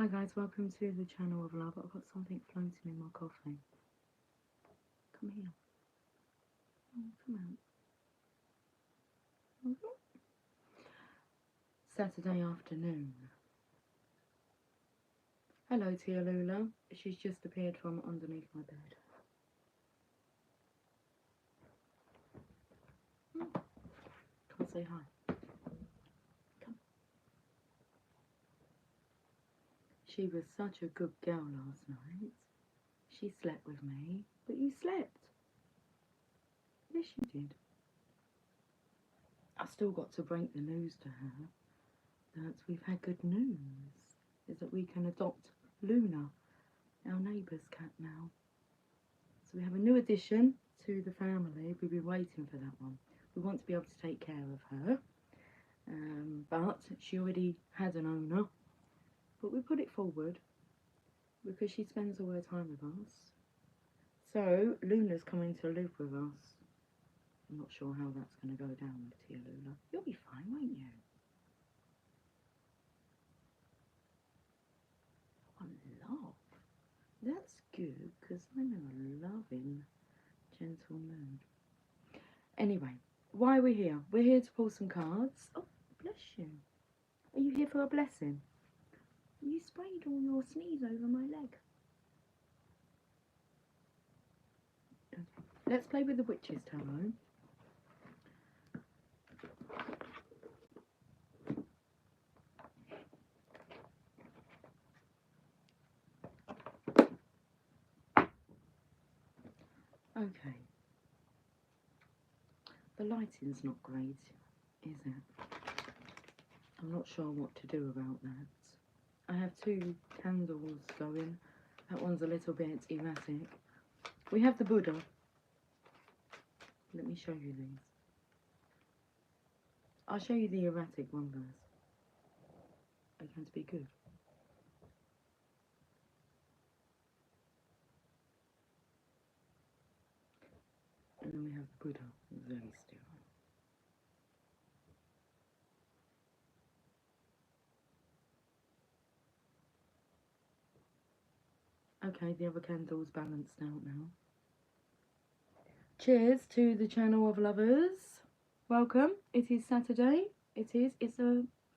Hi guys, welcome to the channel of love. I've got something floating in my coffee. Come here. Oh, come out. Saturday afternoon. Hello Tia Lula. She's just appeared from underneath my bed. Come and say hi. Come. She was such a good girl last night. She slept with me, but you slept. Yes, you did. I've still got to break the news to her that we've had good news. Is that we can adopt Luna, our neighbour's cat now. So we have a new addition to the family. We've been waiting for that one. We want to be able to take care of her. But she already had an owner. But we put it forward because she spends all her time with us. So Luna's coming to live with us. I'm not sure how that's going to go down with Tia Luna. You'll be fine, won't you? Oh, love. That's good because I'm in a loving, gentle mood. Anyway, why are we here? We're here to pull some cards. Oh, bless you. Are you here for a blessing? You sprayed all your sneeze over my leg. Okay. Let's play with the Witch's Tarot. Okay. The lighting's not great, is it? I'm not sure what to do about that. I have two candles going. That one's a little bit erratic. We have the Buddha. Let me show you these. I'll show you the erratic one first. They're going to be good. And then we have the Buddha, very still. Okay, the other candle's balanced out now. Cheers to the channel of lovers. Welcome. It is Saturday. It's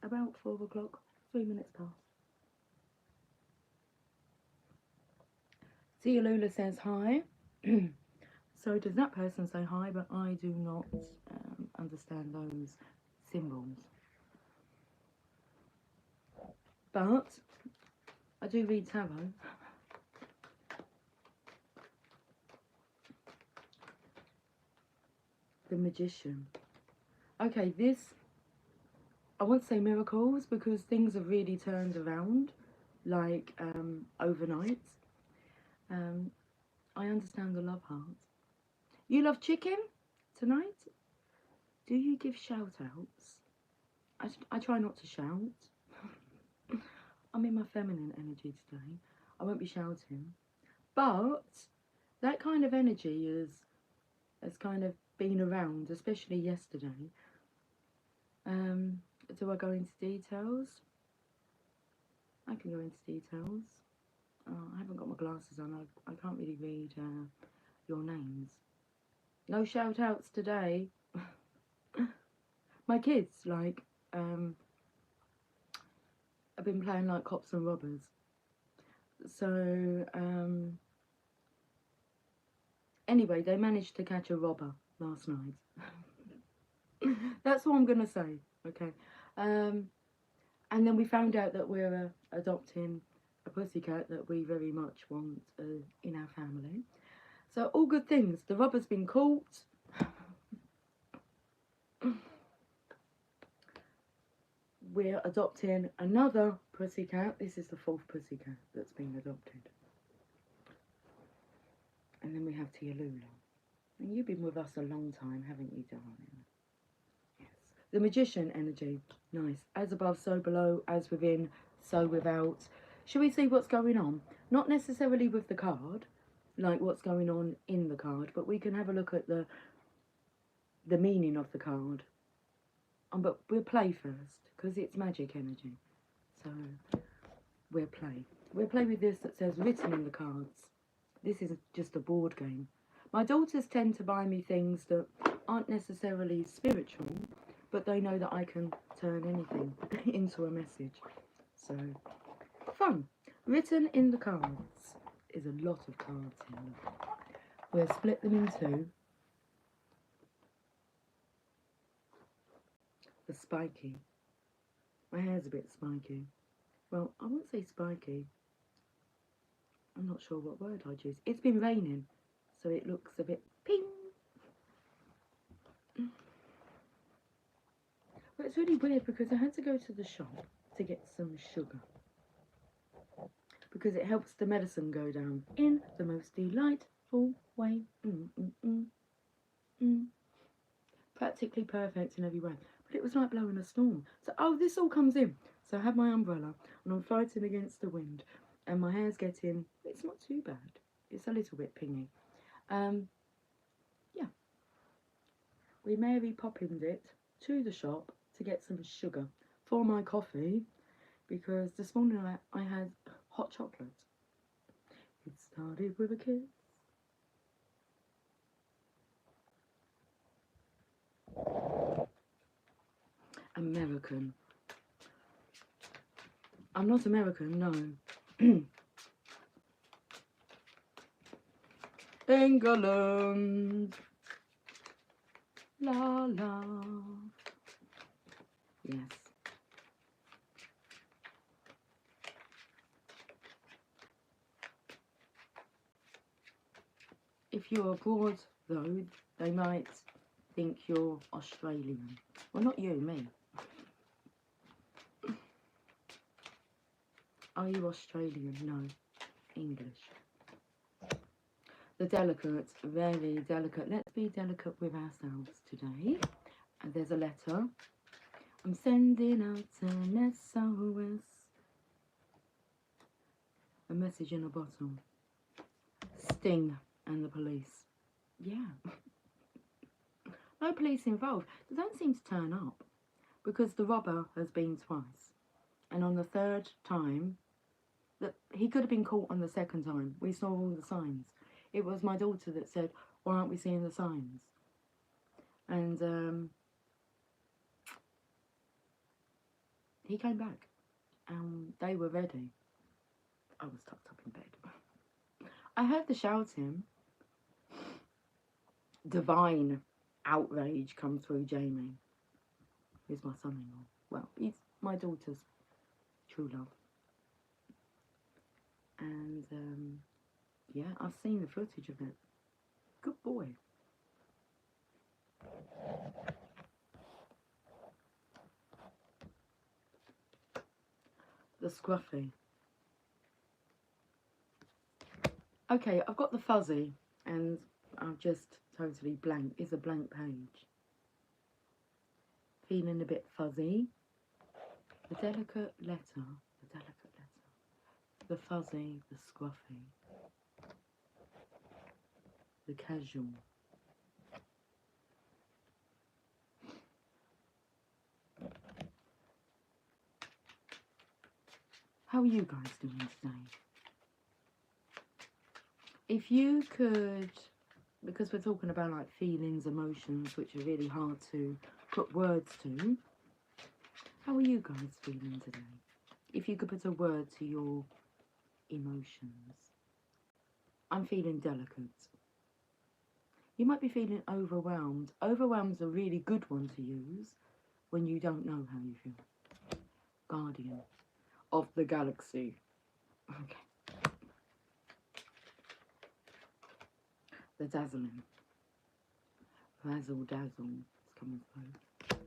about 4 o'clock, 3 minutes past. Tia Lula says hi. So does that person say hi, but I do not understand those symbols. But I do read tarot. The Magician. Okay, this, I won't say miracles because things have really turned around, like overnight. I understand the love heart. You love chicken tonight? Do you give shout outs? I try not to shout. I'm in my feminine energy today. I won't be shouting. But that kind of energy has kind of been around, especially yesterday. Do I go into details? I can go into details. I haven't got my glasses on. I can't really read your names. No shout outs today. My kids, like, I've been playing like cops and robbers. So, anyway, they managed to catch a robber last night. That's all I'm going to say, okay? And then we found out that we're adopting a pussycat that we very much want in our family. So all good things. The robber's been caught. We're adopting another pussycat. This is the 4th pussycat that's been adopted. And then we have Tia Lula. And you've been with us a long time, haven't you, darling? Yes. The Magician energy. Nice. As above, so below. As within, so without. Shall we see what's going on? Not necessarily with the card, like what's going on in the card, but we can have a look at the meaning of the card. But we'll play first, because it's magic energy. So, we'll play. We'll play with this that says written in the cards. This is just a board game. My daughters tend to buy me things that aren't necessarily spiritual, but they know that I can turn anything into a message. So, fun. Written in the cards is a lot of cards here. We'll split them in two. The spiky. My hair's a bit spiky. Well, I won't say spiky. I'm not sure what word I'd use. It's been raining, so it looks a bit ping. But it's really weird because I had to go to the shop to get some sugar. Because it helps the medicine go down in the most delightful way. Practically perfect in every way. But it was like blowing a storm. So, oh, this all comes in. So I have my umbrella and I'm fighting against the wind. And my hair's getting, it's not too bad. It's a little bit pingy. Yeah. We Mary Poppined it to the shop to get some sugar for my coffee. Because this morning I had hot chocolate. It started with a kiss. American. I'm not American, no. England. La la. Yes. If you're abroad, though, they might think you're Australian. Well, not you, me. Are you Australian? No. English. The delicate, very delicate. Let's be delicate with ourselves today. And there's a letter. I'm sending out an SOS. A message in a bottle. Sting and the police. Yeah. No police involved. They don't seem to turn up. Because the robber has been twice. And on the third time, he could have been caught on the second time. We saw all the signs. It was my daughter that said, why aren't we seeing the signs? And he came back. And they were ready. I was tucked up in bed. I heard the shouting. Divine outrage come through Jamie. Who's my son-in-law. Well, he's my daughter's true love. And, yeah, I've seen the footage of it. Good boy. The scruffy. Okay, I've got the fuzzy, and I've just totally blank. It's a blank page. Feeling a bit fuzzy. The delicate letter. The delicate letter. The fuzzy. The scruffy. The casual. How are you guys doing today? If you could, because we're talking about like feelings, emotions, which are really hard to put words to, how are you guys feeling today? If you could put a word to your emotions. I'm feeling delicate. You might be feeling overwhelmed. Overwhelmed's a really good one to use when you don't know how you feel. Guardian of the galaxy. Okay. The dazzling. Razzle dazzle. It's coming through.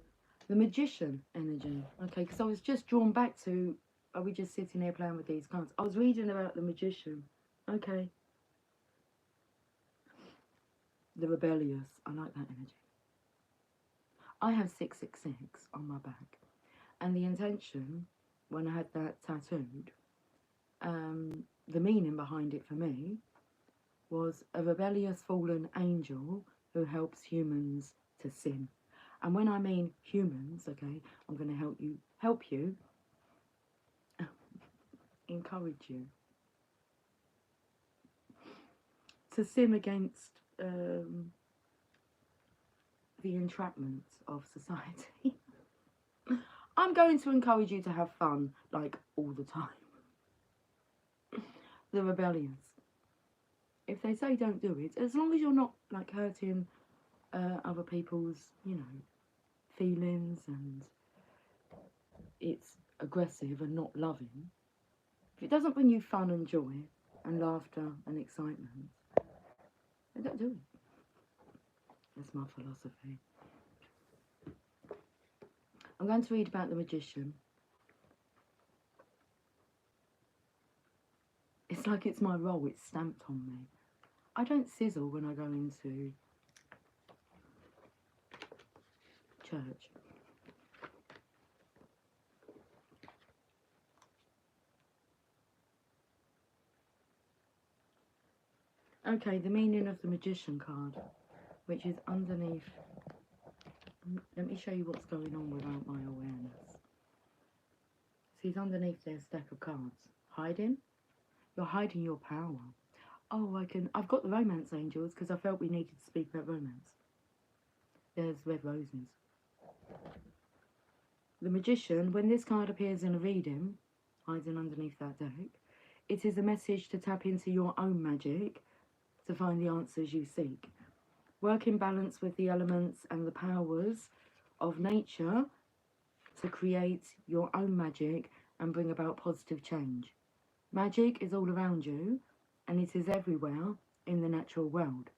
The magician energy. Okay, because I was just drawn back to, are we just sitting here playing with these cards? I was reading about the magician. Okay. The rebellious. I like that energy. I have 666 on my back. And the intention, when I had that tattooed, the meaning behind it for me was a rebellious fallen angel who helps humans to sin. And when I mean humans, okay, I'm going to help you encourage you to sin against the entrapments of society. I'm going to encourage you to have fun, like, all the time. The rebellious. If they say don't do it, as long as you're not, like, hurting other people's, you know, feelings, and it's aggressive and not loving, if it doesn't bring you fun and joy and laughter and excitement, then don't do it. That's my philosophy. I'm going to read about the magician. It's like it's my role, it's stamped on me. I don't sizzle when I go into church. Okay, the meaning of the magician card, which is underneath. Let me show you what's going on without my awareness. See, it's underneath their stack of cards. Hiding? You're hiding your power. Oh, I've got the romance angels because I felt we needed to speak about romance. There's red roses. The magician, when this card appears in a reading, hiding underneath that deck, it is a message to tap into your own magic to find the answers you seek. Work in balance with the elements and the powers of nature to create your own magic and bring about positive change. Magic is all around you, and it is everywhere in the natural world.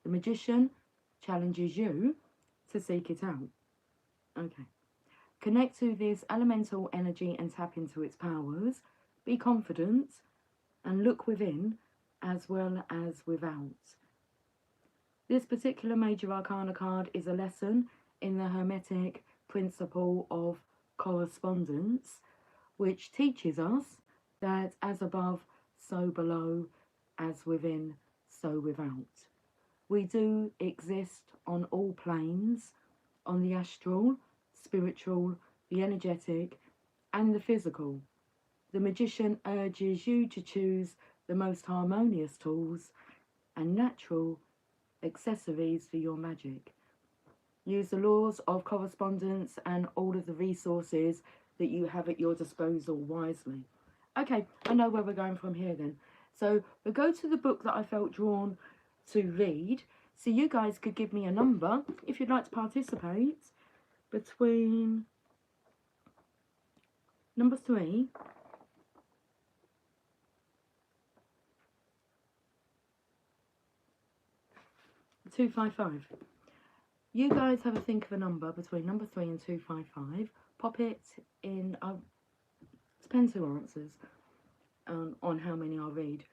The magician challenges you to seek it out. Okay. Connect to this elemental energy and tap into its powers. Be confident and look within as well as without. This particular major arcana card is a lesson in the Hermetic principle of correspondence, which teaches us that as above, so below, as within, so without. We do exist on all planes, on the astral, spiritual, the energetic, and the physical. The magician urges you to choose the most harmonious tools and natural accessories for your magic. Use the laws of correspondence and all of the resources that you have at your disposal wisely. Okay, I know where we're going from here then. So we'll go to the book that I felt drawn to read. So you guys could give me a number if you'd like to participate between number 3 255. You guys have a think of a number between number 3 and 255. Pop it in. Depends who answers on how many I'll read.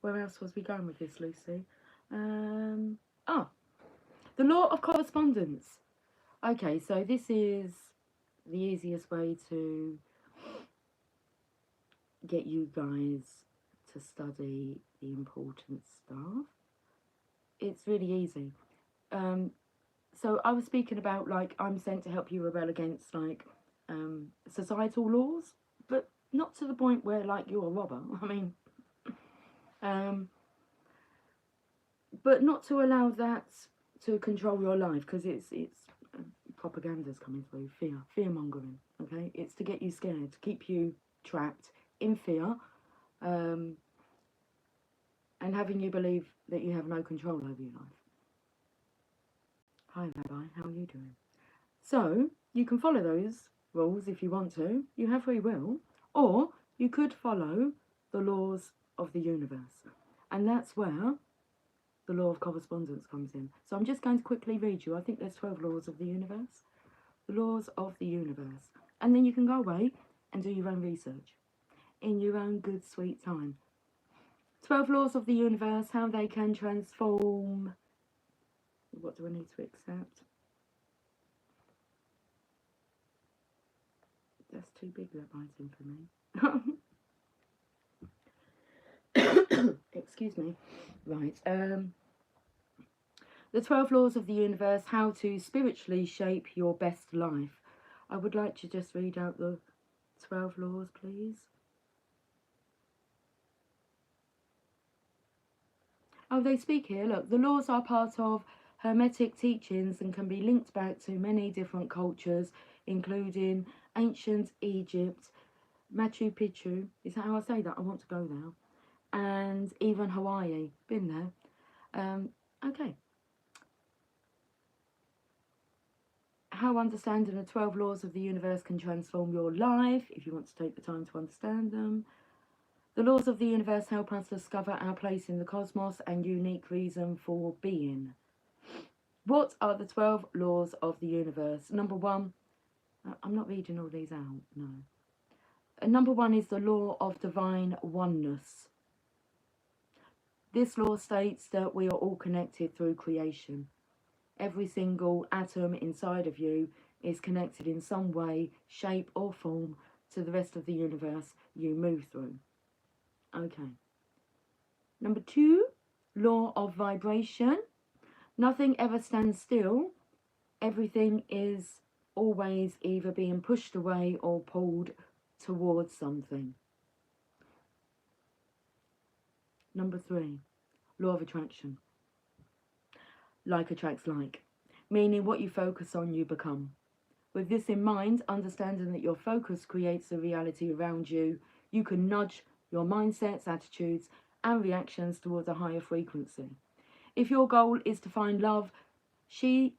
Where else was we going with this, Lucy? The law of correspondence. Okay, so this is the easiest way to get you guys to study the important stuff. It's really easy. So I was speaking about, like, I'm sent to help you rebel against, like, societal laws, but not to the point where, like, you're a robber. I mean, but not to allow that to control your life, because it's propaganda's coming through, fear mongering. Okay, it's to get you scared, to keep you trapped in fear, and having you believe that you have no control over your life. Hi, Rabbi, how are you doing? So you can follow those rules if you want to. You have free will, or you could follow the laws of the universe, and that's where the law of correspondence comes in. So I'm just going to quickly read you. I think there's 12 laws of the universe. The laws of the universe. And then you can go away and do your own research in your own good sweet time. 12 laws of the universe, how they can transform. What do I need to accept? That's too big, that writing for me. Excuse me. Right. The 12 laws of the universe, how to spiritually shape your best life. I would like to just read out the 12 laws, please. Oh, they speak here. Look, the laws are part of Hermetic teachings and can be linked back to many different cultures, including ancient Egypt, Machu Picchu. Is that how I say that? I want to go there. And even Hawaii. Been there. Okay. How understanding the 12 laws of the universe can transform your life, if you want to take the time to understand them. The laws of the universe help us discover our place in the cosmos and unique reason for being. What are the 12 laws of the universe? Number one, I'm not reading all these out, no. Number one is the law of divine oneness. This law states that we are all connected through creation. Every single atom inside of you is connected in some way, shape or form to the rest of the universe you move through. Okay. Number two, law of vibration. Nothing ever stands still. Everything is always either being pushed away or pulled towards something. Number three, law of attraction. Like attracts like, meaning what you focus on, you become. With this in mind, understanding that your focus creates the reality around you, you can nudge your mindsets, attitudes, and reactions towards a higher frequency. If your goal is to find love, she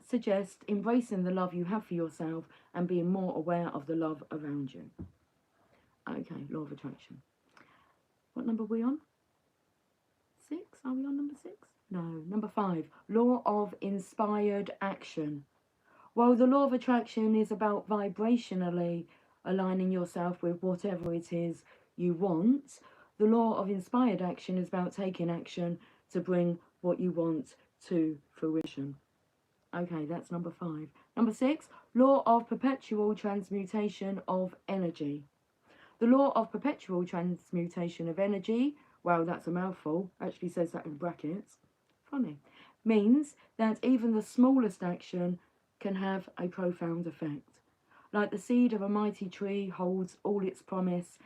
suggests embracing the love you have for yourself and being more aware of the love around you. Okay, law of attraction. What number are we on? 6? Are we on number 6? No, number 5. Law of inspired action. While the law of attraction is about vibrationally aligning yourself with whatever it is you want, the law of inspired action is about taking action to bring what you want to fruition. Okay, that's number 5. Number 6, law of perpetual transmutation of energy. The law of perpetual transmutation of energy, wow, that's a mouthful, actually says that in brackets, funny, means that even the smallest action can have a profound effect. Like the seed of a mighty tree holds all its promise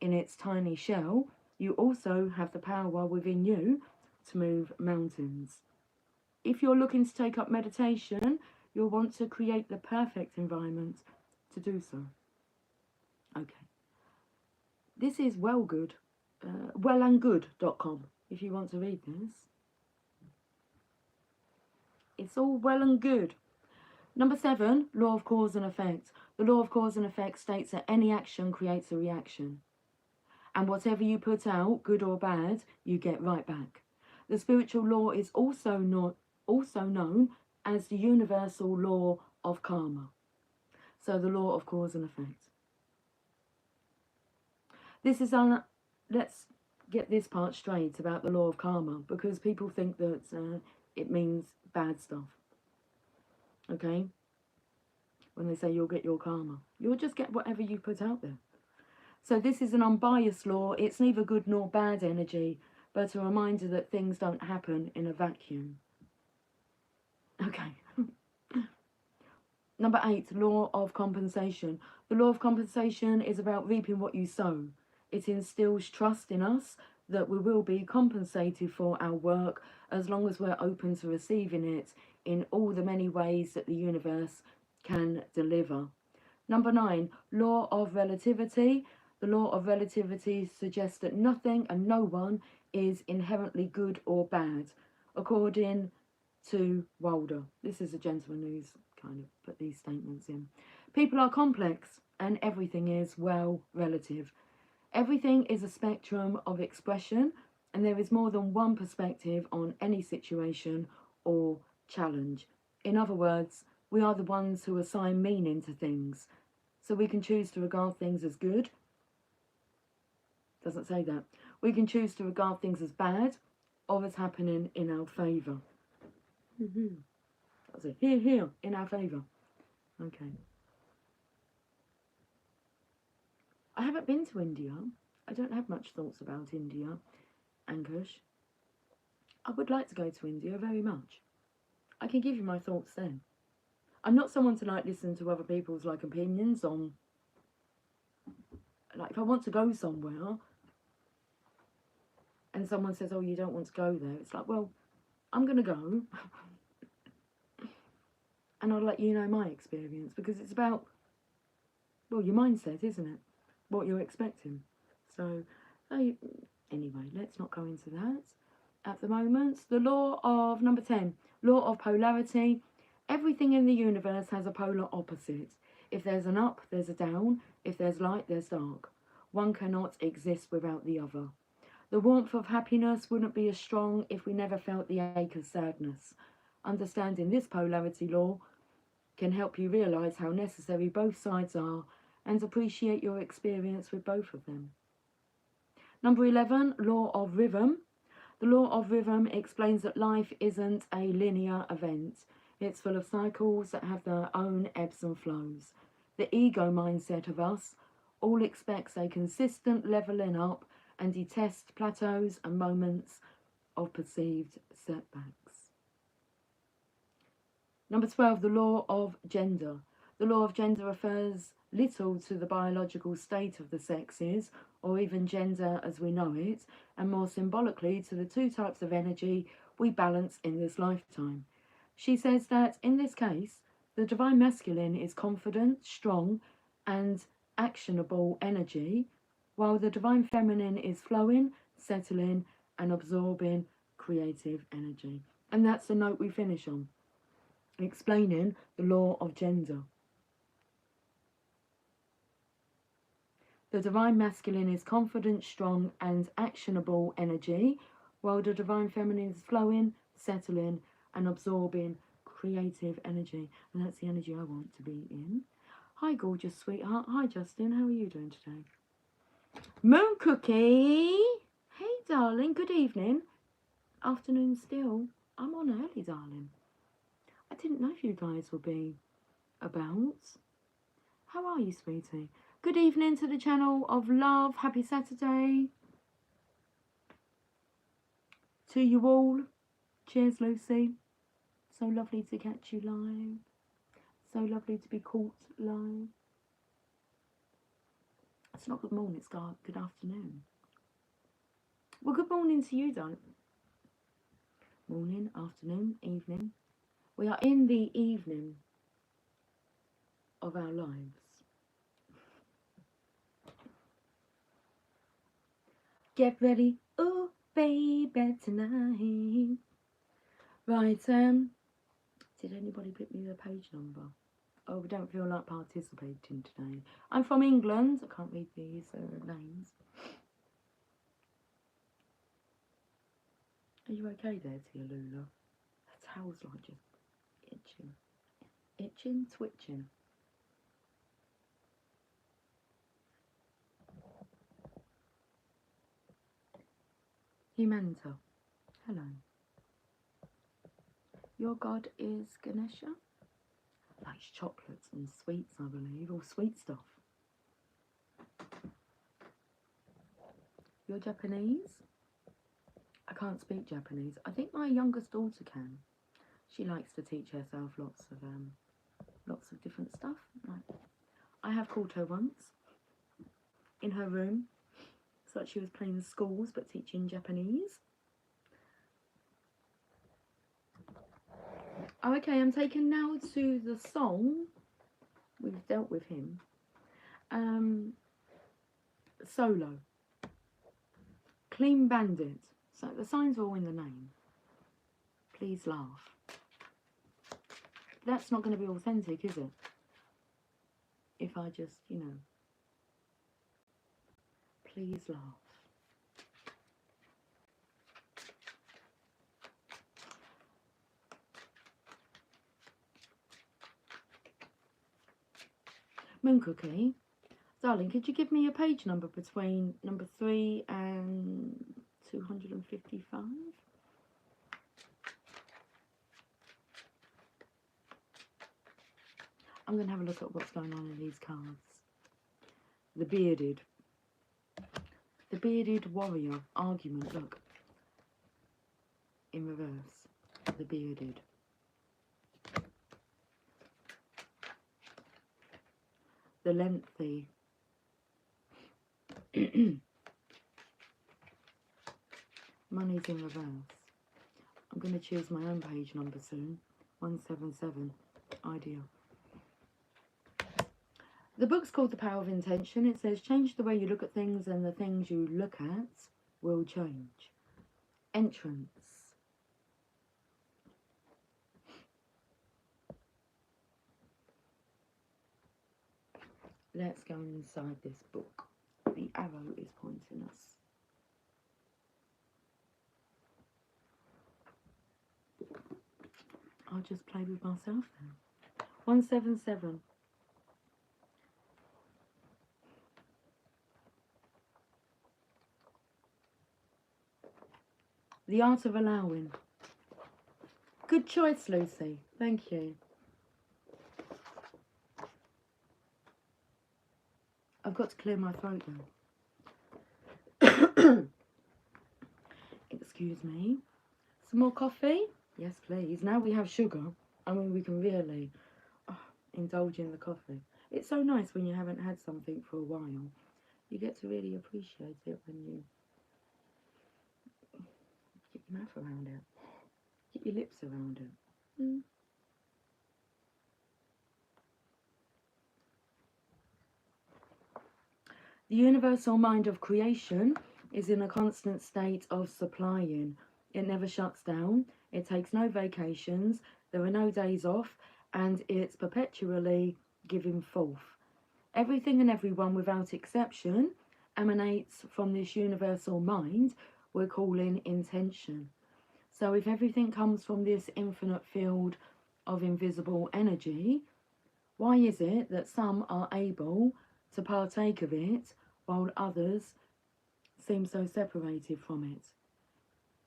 in its tiny shell, you also have the power within you to move mountains. If you're looking to take up meditation, you'll want to create the perfect environment to do so. Okay. This is wellandgood.com if you want to read this. It's all well and good. Number 7, law of cause and effect. The law of cause and effect states that any action creates a reaction. And whatever you put out, good or bad, you get right back. The spiritual law is also known as the universal law of karma. So the law of cause and effect. This is let's get this part straight about the law of karma, because people think that it means bad stuff. Okay? When they say you'll get your karma, you'll just get whatever you put out there. So this is an unbiased law. It's neither good nor bad energy, but a reminder that things don't happen in a vacuum. Okay. Number 8, law of compensation. The law of compensation is about reaping what you sow. It instills trust in us that we will be compensated for our work as long as we're open to receiving it in all the many ways that the universe can deliver. Number 9, law of relativity. The law of relativity suggests that nothing and no one is inherently good or bad, according to Wilder. This is a gentleman who's kind of put these statements in. People are complex and everything is, well, relative. Everything is a spectrum of expression and there is more than one perspective on any situation or challenge. In other words, we are the ones who assign meaning to things. So we can choose to regard things as good. Doesn't say that. We can choose to regard things as bad or as happening in our favour. That's it. Here, in our favour. Okay. I haven't been to India. I don't have much thoughts about India, Ankush. I would like to go to India very much. I can give you my thoughts then. I'm not someone to listen to other people's opinions on, if I want to go somewhere, and someone says, oh, you don't want to go there, it's like, well, I'm going to go and I'll let you know my experience, because it's about, well, your mindset, isn't it? What you're expecting. So, anyway, let's not go into that at the moment. The law of, number 10, law of polarity. Everything in the universe has a polar opposite. If there's an up, there's a down. If there's light, there's dark. One cannot exist without the other. The warmth of happiness wouldn't be as strong if we never felt the ache of sadness. Understanding this polarity law can help you realise how necessary both sides are and appreciate your experience with both of them. Number 11, law of rhythm. The law of rhythm explains that life isn't a linear event. It's full of cycles that have their own ebbs and flows. The ego mindset of us all expects a consistent levelling up and detests plateaus and moments of perceived setbacks. Number 12, the law of gender. The law of gender refers little to the biological state of the sexes, or even gender as we know it, and more symbolically to the two types of energy we balance in this lifetime. She says that, in this case, the divine masculine is confident, strong, and actionable energy, while the divine feminine is flowing, settling, and absorbing creative energy. And that's the note we finish on, explaining the law of gender. The divine masculine is confident, strong, and actionable energy, while the divine feminine is flowing, settling, and absorbing creative energy. And that's the energy I want to be in. Hi, gorgeous sweetheart. Hi, Justin. How are you doing today? Moon Cookie. Hey, darling. Good evening. Afternoon still. I'm on early, darling. I didn't know if you guys would be about. How are you, sweetie? Good evening to the channel of love. Happy Saturday to you all. Cheers, Lucy. So lovely to catch you live. So lovely to be caught live. It's not good morning, it's good afternoon. Well, good morning to you, darling. Morning, afternoon, evening. We are in the evening of our lives. Get ready, oh baby, tonight. Right, did anybody pick me the page number? Oh, we don't feel like participating today. I'm from England. I can't read these names. Are you okay there, Tia Lula? Her towel's like just itching. Itching, twitching. Himanta. Hello. Your god is Ganesha? Likes chocolates and sweets, I believe, or sweet stuff. You're Japanese? I can't speak Japanese. I think my youngest daughter can. She likes to teach herself lots of different stuff. Like, I have called her once in her room. It's like she was playing the schools but teaching Japanese. Oh, okay, I'm taken now to the song. We've dealt with him. Solo. Clean Bandit. So the signs are all in the name. Please laugh. That's not going to be authentic, is it? If I just, please laugh. Moon Cookie, darling, could you give me a page number between number 3 and 255? I'm going to have a look at what's going on in these cards. The bearded warrior argument, look, in reverse. The bearded. The lengthy. Money's in reverse. I'm going to choose my own page number soon. 177. Ideal. The book's called The Power of Intention. It says, change the way you look at things and the things you look at will change. Entrance. Let's go inside this book. The arrow is pointing us. I'll just play with myself then. 177. The art of allowing. Good choice, Lucy. Thank you. I've got to clear my throat now. Excuse me. Some more coffee? Yes, please. Now we have sugar. I mean, we can really indulge in the coffee. It's so nice when you haven't had something for a while. You get to really appreciate it when you get your mouth around it. Get your lips around it. The universal mind of creation is in a constant state of supplying. It never shuts down. It takes no vacations. There are no days off. And it's perpetually giving forth. Everything and everyone without exception emanates from this universal mind we're calling intention. So if everything comes from this infinite field of invisible energy, why is it that some are able to partake of it while others seem so separated from it?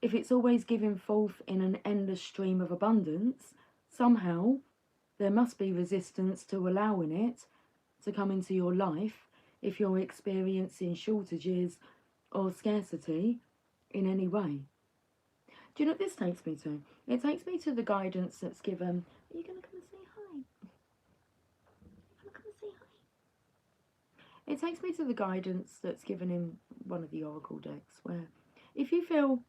If it's always giving forth in an endless stream of abundance, somehow there must be resistance to allowing it to come into your life if you're experiencing shortages or scarcity in any way. Do you know what this takes me to? It takes me to the guidance that's given. Are you going to come and say hi? Are you going to come and say hi? It takes me to the guidance that's given in one of the oracle decks, where if you feel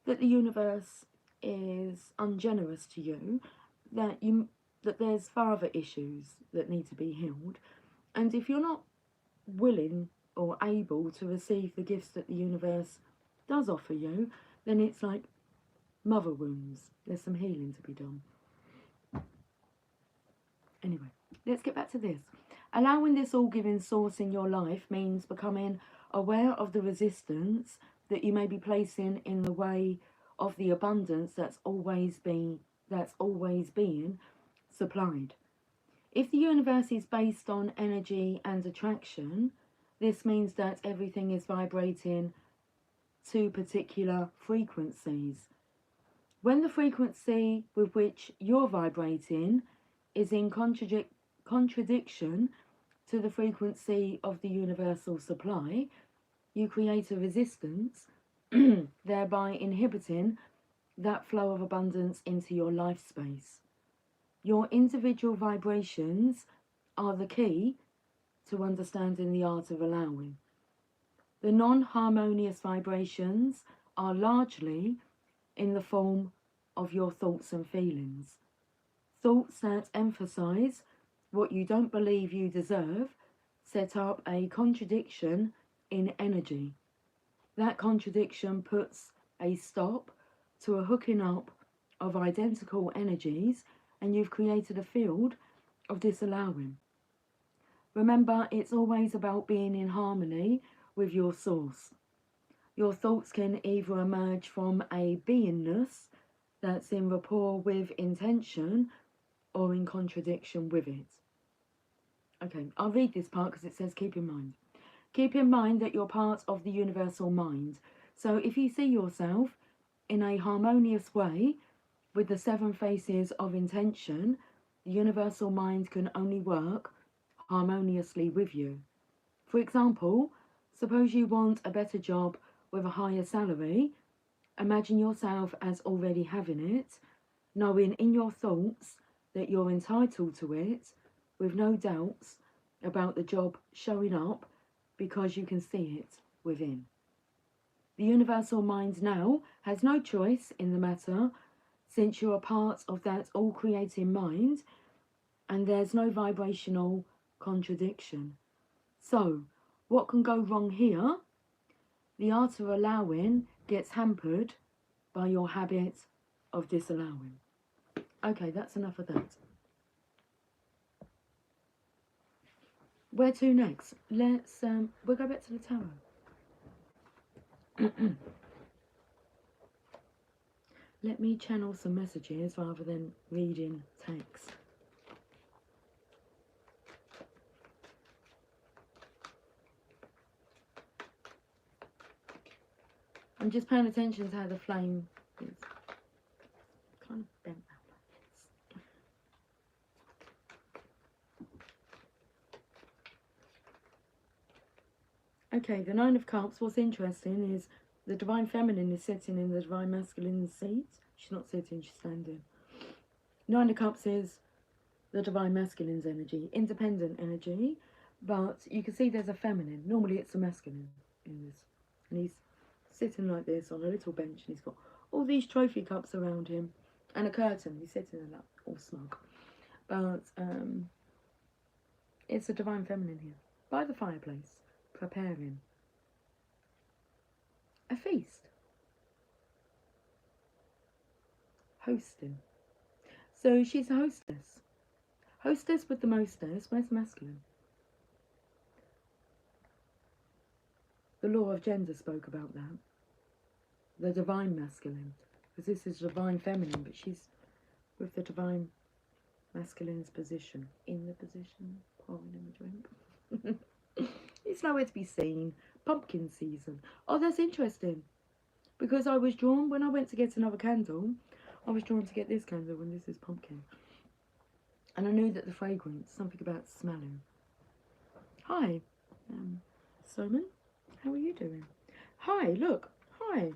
that the universe is ungenerous to you, that there's father issues that need to be healed, and if you're not willing or able to receive the gifts that the universe does offer you, then it's like mother wounds. There's some healing to be done. Anyway, let's get back to this. Allowing this all-giving source in your life means becoming aware of the resistance that you may be placing in the way of the abundance that's always being supplied. If the universe is based on energy and attraction, this means that everything is vibrating to particular frequencies. When the frequency with which you're vibrating is in contradiction to the frequency of the universal supply, you create a resistance, thereby inhibiting that flow of abundance into your life space. Your individual vibrations are the key to understanding the art of allowing. The non-harmonious vibrations are largely in the form of your thoughts and feelings. Thoughts that emphasize what you don't believe you deserve set up a contradiction in energy. That contradiction puts a stop to a hooking up of identical energies, and you've created a field of disallowing. Remember, it's always about being in harmony with your source. Your thoughts can either emerge from a beingness that's in rapport with intention or in contradiction with it. Okay, I'll read this part because it says keep in mind. Keep in mind that you're part of the universal mind. So if you see yourself in a harmonious way with the 7 faces of intention, the universal mind can only work harmoniously with you. For example, suppose you want a better job with a higher salary. Imagine yourself as already having it, knowing in your thoughts that you're entitled to it, with no doubts about the job showing up because you can see it within. The universal mind now has no choice in the matter, since you're a part of that all-creating mind, and there's no vibrational contradiction. So, what can go wrong here? The art of allowing gets hampered by your habit of disallowing. Okay, that's enough of that. Where to next? We'll go back to the tarot. Let me channel some messages rather than reading text. I'm just paying attention to how the flame is kind of bent out like this. Okay, the Nine of Cups, what's interesting is the Divine Feminine is sitting in the Divine Masculine's seat. She's not sitting, she's standing. Nine of Cups is the Divine Masculine's energy, independent energy, but you can see there's a feminine. Normally it's a masculine in this. And he's sitting like this on a little bench, and he's got all these trophy cups around him and a curtain. He's sitting in that, all smug. But it's a Divine Feminine here, by the fireplace, preparing a feast, hosting. So she's a hostess. Hostess with the mostess. Where's masculine? The law of gender spoke about that. The divine masculine. Because this is divine feminine, but she's with the divine masculine's position. In the position, pouring him a drink. It's nowhere to be seen. Pumpkin season. Oh, that's interesting. Because I was drawn, when I went to get another candle, I was drawn to get this candle, and this is pumpkin. And I knew that the fragrance, something about smelling. Hi, Soulmate, how are you doing? Hi, look, hi.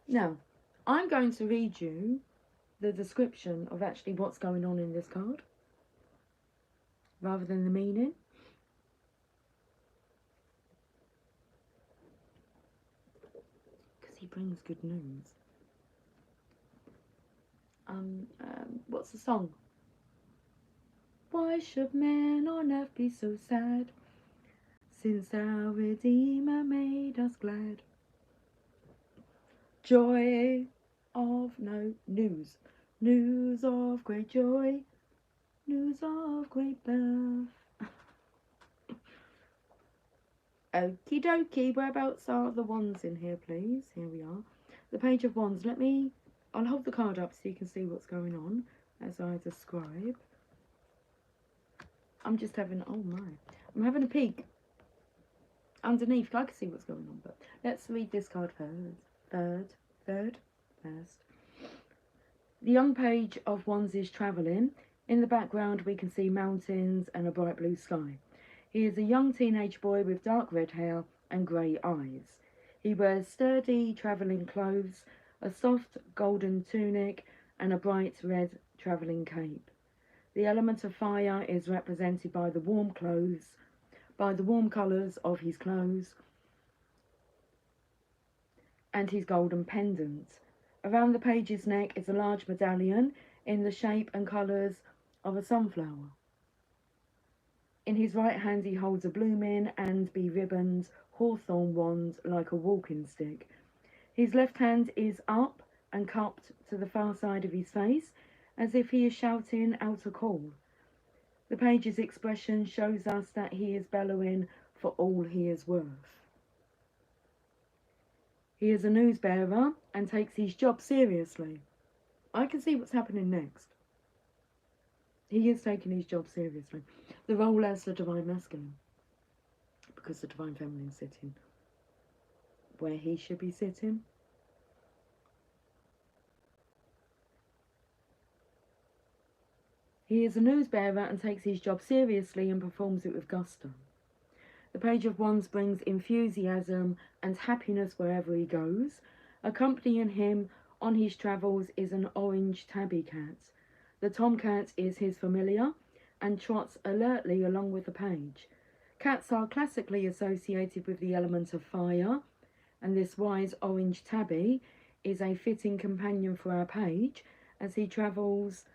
Now, I'm going to read you the description of actually what's going on in this card, rather than the meaning. Because he brings good news. What's the song? Why should men on earth be so sad, since our Redeemer made us glad? Joy of news of great joy, news of great birth. Okie dokie, whereabouts are the wands in here, please? Here we are. The Page of Wands. I'll hold the card up so you can see what's going on as I describe. I'm just having, oh my, I'm having a peek underneath. I can see what's going on, but let's read this card first. The young Page of Wands is travelling. In the background we can see mountains and a bright blue sky. He is a young teenage boy with dark red hair and grey eyes. He wears sturdy travelling clothes, a soft golden tunic and a bright red travelling cape. The element of fire is represented by the warm clothes, by the warm colours of his clothes and his golden pendant. Around the page's neck is a large medallion in the shape and colours of a sunflower. In his right hand he holds a blooming and be-ribboned hawthorn wand like a walking stick. His left hand is up and cupped to the far side of his face, as if he is shouting out a call. The page's expression shows us that he is bellowing for all he is worth. He is a news bearer and takes his job seriously. I can see what's happening next. He is taking his job seriously. The role as the divine masculine, because the divine feminine is sitting where he should be sitting. He is a news bearer and takes his job seriously and performs it with gusto. The Page of Wands brings enthusiasm and happiness wherever he goes. Accompanying him on his travels is an orange tabby cat. The tomcat is his familiar and trots alertly along with the page. Cats are classically associated with the element of fire, And this wise orange tabby is a fitting companion for our page as he travels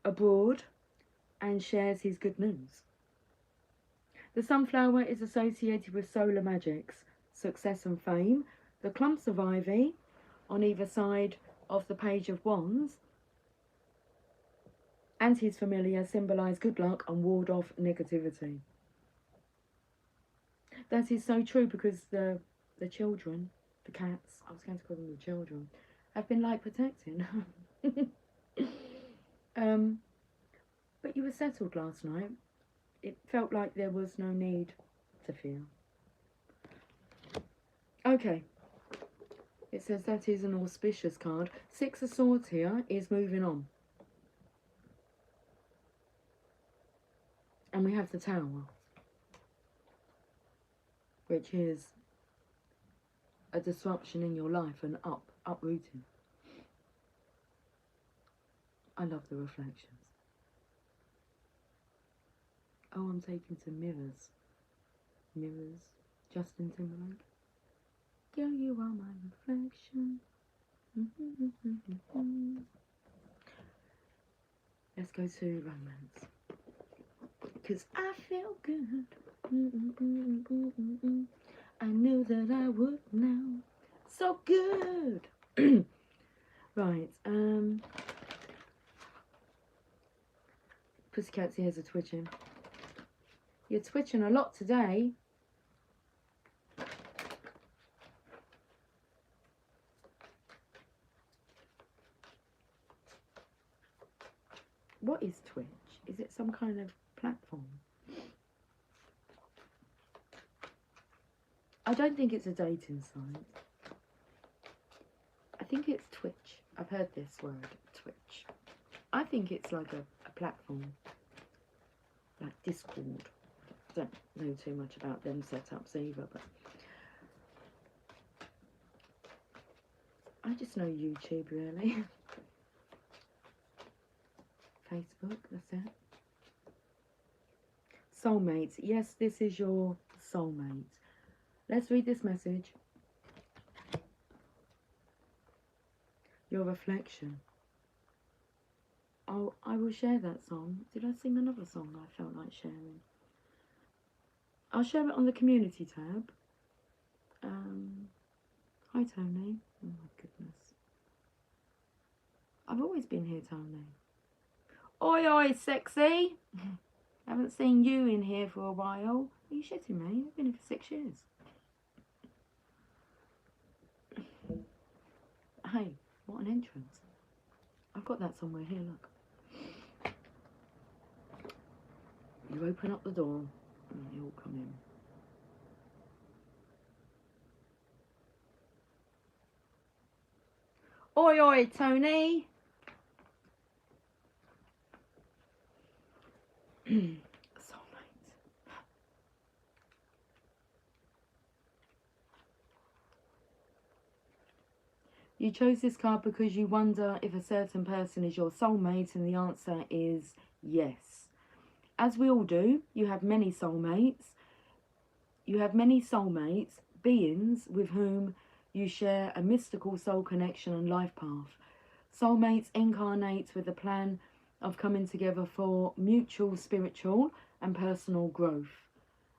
abroad and shares his good news. The sunflower is associated with solar magics, success and fame. The clumps of ivy on either side of the page of wands and his familiar symbolise good luck and ward off negativity. That is so true, because the children, the cats, I was going to call them the children, have been like protecting. But you were settled last night. It felt like there was no need to fear. Okay. It says that is an auspicious card. 6 of Swords here is moving on. And we have the Tower, which is a disruption in your life and uprooting. I love the reflections. Oh, I'm taken to Mirrors. Mirrors. Justin Timberlake. Girl, you are my reflection. Let's go to Romance. Because I feel good. I knew that I would now. So good. Right. Pussycat's ears are twitching. You're twitching a lot today. What is Twitch? Is it some kind of platform? I don't think it's a dating site. I think it's Twitch. I've heard this word, Twitch. I think it's like a platform, like Discord. Don't know too much about them setups either, but I just know YouTube really. Facebook, that's it. Soulmate. Yes, this is your soulmate. Let's read this message. Your reflection. Oh, I will share that song. Did I sing another song I felt like sharing? I'll share it on the community tab. Hi, Tony. Oh my goodness. I've always been here, Tony. Oi, oi, sexy. Haven't seen you in here for a while. Are you shitting me? I've been here for 6 years. Hey, what an entrance. I've got that somewhere here, look. You open up the door and they all come in. Oi, oi, Tony. Soulmate. You chose this card because you wonder if a certain person is your soulmate, and the answer is yes. As we all do, you have many soulmates. You have many soulmates, beings with whom you share a mystical soul connection and life path. Soulmates incarnate with the plan of coming together for mutual spiritual and personal growth.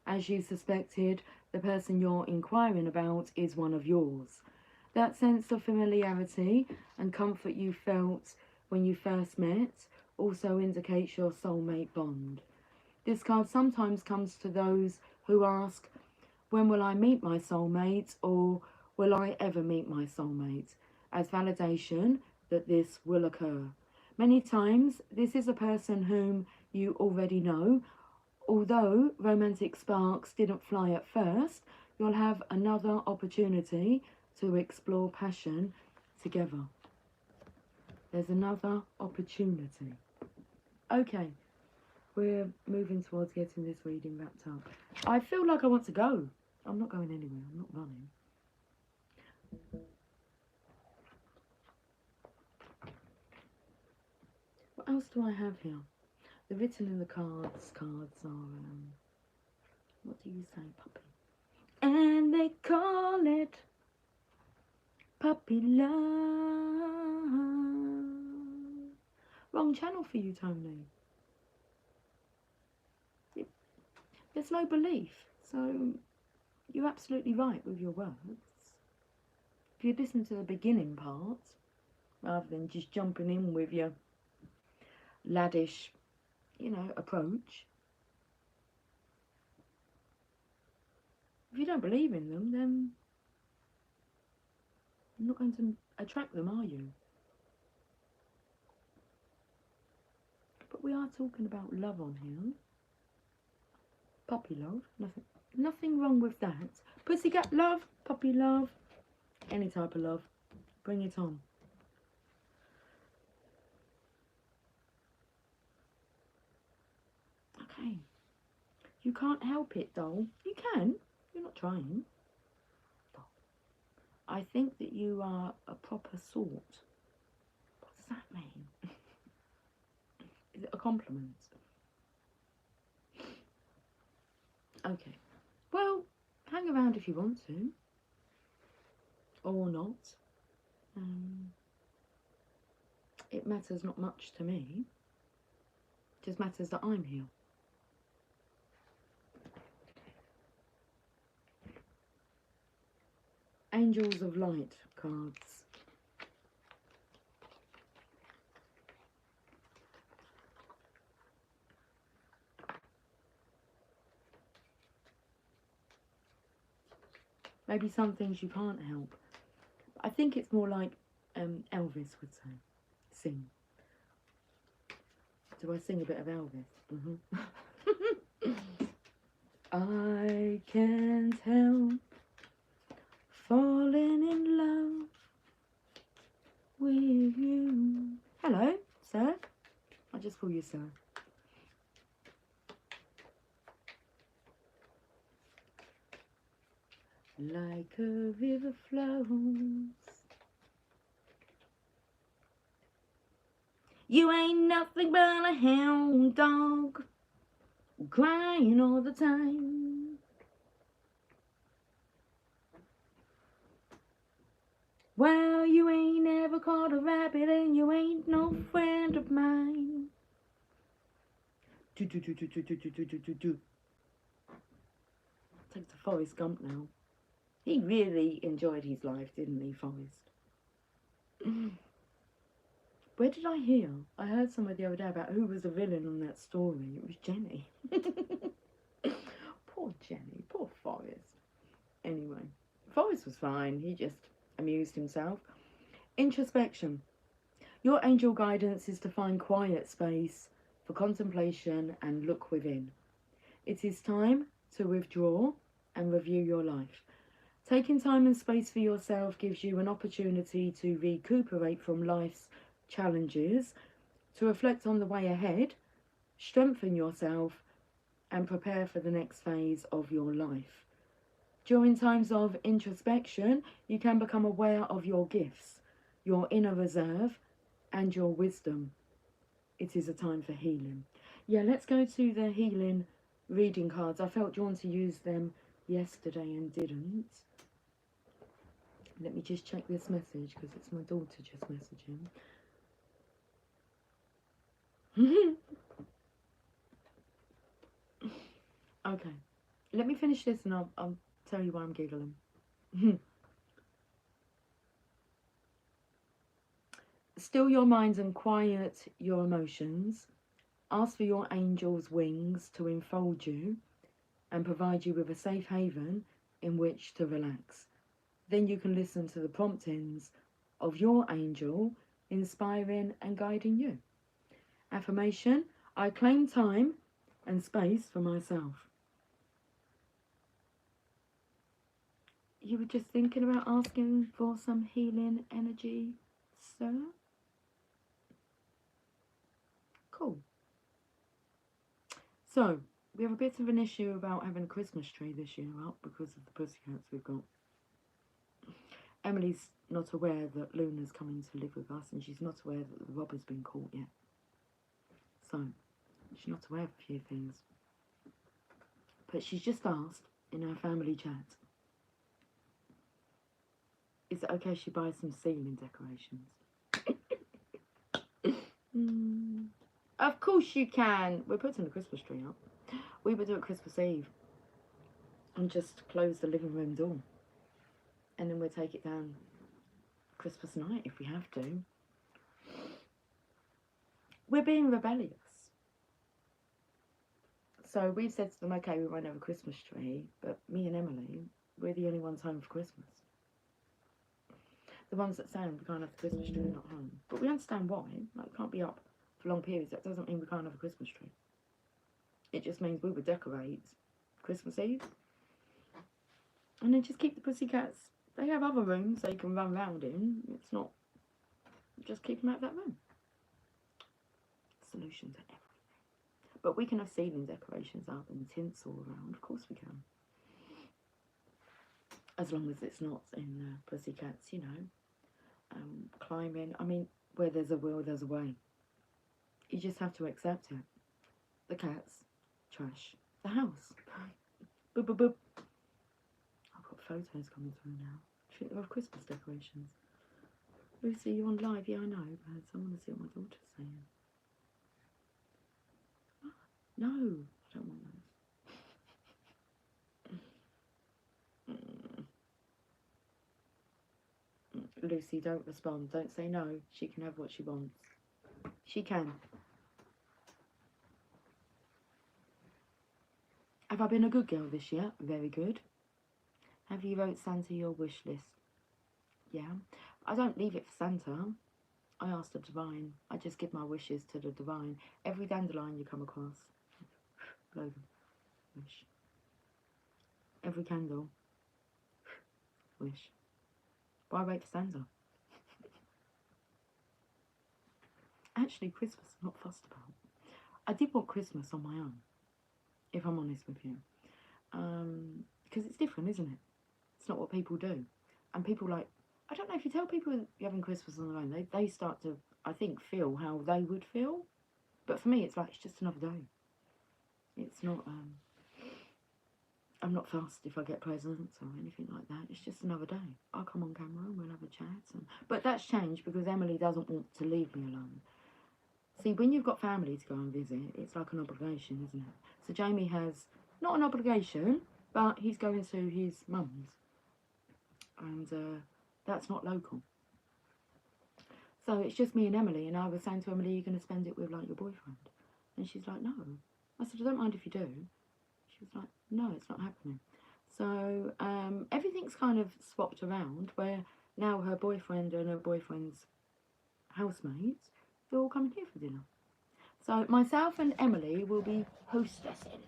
As you suspected, the person you're inquiring about is one of yours. That sense of familiarity and comfort you felt when you first met also indicates your soulmate bond. This card sometimes comes to those who ask, when will I meet my soulmate, or will I ever meet my soulmate, as validation that this will occur. Many times, this is a person whom you already know. Although romantic sparks didn't fly at first, you'll have another opportunity to explore passion together. There's another opportunity. Okay, we're moving towards getting this reading wrapped up. I feel like I want to go. I'm not going anywhere. I'm not running. What else do I have here? The written in the cards are, what do you say, puppy? And they call it Puppy love. Wrong channel for you, Tony. There's no belief. So you're absolutely right with your words. If you listen to the beginning part, rather than just jumping in with your laddish, approach. If you don't believe in them, then you're not going to attract them, are you? But we are talking about love on here. Puppy love. Nothing wrong with that. Pussycat love, puppy love, any type of love. Bring it on. Okay. You can't help it, doll. You can. You're not trying. Doll. I think that you are a proper sort. What does that mean? Is it a compliment? Okay. Well, hang around if you want to. Or not. It matters not much to me. It just matters that I'm here. Angels of Light cards. Maybe some things you can't help. I think it's more like Elvis would say. Sing. Do I sing a bit of Elvis? I can't help falling in love with you. Hello, sir. I'll just call you sir. Like a river flows. You ain't nothing but a hound dog, crying all the time. Well, you ain't never caught a rabbit and you ain't no friend of mine. Take to Forrest Gump now. He really enjoyed his life, didn't he, Forrest? Where did I hear? I heard somebody the other day about who was the villain on that story. It was Jenny. Poor Jenny, poor Forrest. Anyway, Forrest was fine. He just amused himself. Introspection. Your angel guidance is to find quiet space for contemplation and look within. It is time to withdraw and review your life. Taking time and space for yourself gives you an opportunity to recuperate from life's challenges, to reflect on the way ahead, strengthen yourself, and prepare for the next phase of your life. During times of introspection, you can become aware of your gifts, your inner reserve, and your wisdom. It is a time for healing. Yeah, let's go to the healing reading cards. I felt drawn to use them yesterday and didn't. Let me just check this message because it's my daughter just messaging. Okay, let me finish this and I'll tell you why I'm giggling. Still your mind and quiet your emotions. Ask for your angel's wings to enfold you and provide you with a safe haven in which to relax. Then you can listen to the promptings of your angel, inspiring and guiding you. Affirmation: I claim time and space for myself. You were just thinking about asking for some healing energy, sir? Cool. So, we have a bit of an issue about having a Christmas tree this year up because of the pussycats we've got. Emily's not aware that Luna's coming to live with us, and she's not aware that the robber's been caught yet. So, she's not aware of a few things. But she's just asked in our family chat. Is it okay if she buys some ceiling decorations? Of course you can. We're putting the Christmas tree up. We would do it Christmas Eve and just close the living room door. And then we'll take it down Christmas night if we have to. We're being rebellious. So we've said to them, okay, we won't have a Christmas tree, but me and Emily, we're the only ones home for Christmas. The ones that say we can't have the Christmas tree, not home. But we understand why. Like, we can't be up for long periods. That doesn't mean we can't have a Christmas tree. It just means we would decorate Christmas Eve. And then just keep the pussycats. They have other rooms they can run around in. It's not, just keep them out of that room. Solutions are everything. But we can have ceiling decorations up and tinsel around. Of course we can. As long as it's not in pussycats, you know, climbing. I mean, where there's a will, there's a way. You just have to accept it. The cats, trash, the house. Boop, boop, boop. I've got photos coming through now. Of Christmas decorations. Lucy, you on live? Yeah, I know, but I want to see what my daughter's saying. No, I don't want those. Lucy, don't respond. Don't say no. She can have what she wants. She can. Have I been a good girl this year? Very good. Have you wrote Santa your wish list? Yeah. I don't leave it for Santa. I ask the divine. I just give my wishes to the divine. Every dandelion you come across, blow them. Wish. Every candle. Wish. Why wait for Santa? Actually, Christmas I'm not fussed about. I did want Christmas on my own, if I'm honest with you. Because it's different, isn't it? It's not what people do. And people like, I don't know, if you tell people you're having Christmas on their own, they start to, I think, feel how they would feel. But for me, it's like, it's just another day. It's not, I'm not fussed if I get presents or anything like that. It's just another day. I'll come on camera and we'll have a chat. But that's changed because Emily doesn't want to leave me alone. See, when you've got family to go and visit, it's like an obligation, isn't it? So Jamie has, not an obligation, but he's going to his mum's. And that's not local. So it's just me and Emily. And I was saying to Emily, you're going to spend it with, like, your boyfriend? And she's like, no. I said, I don't mind if you do. She was like, no, it's not happening. So everything's kind of swapped around, where now her boyfriend and her boyfriend's housemates, they're all coming here for dinner. So myself and Emily will be hostessing.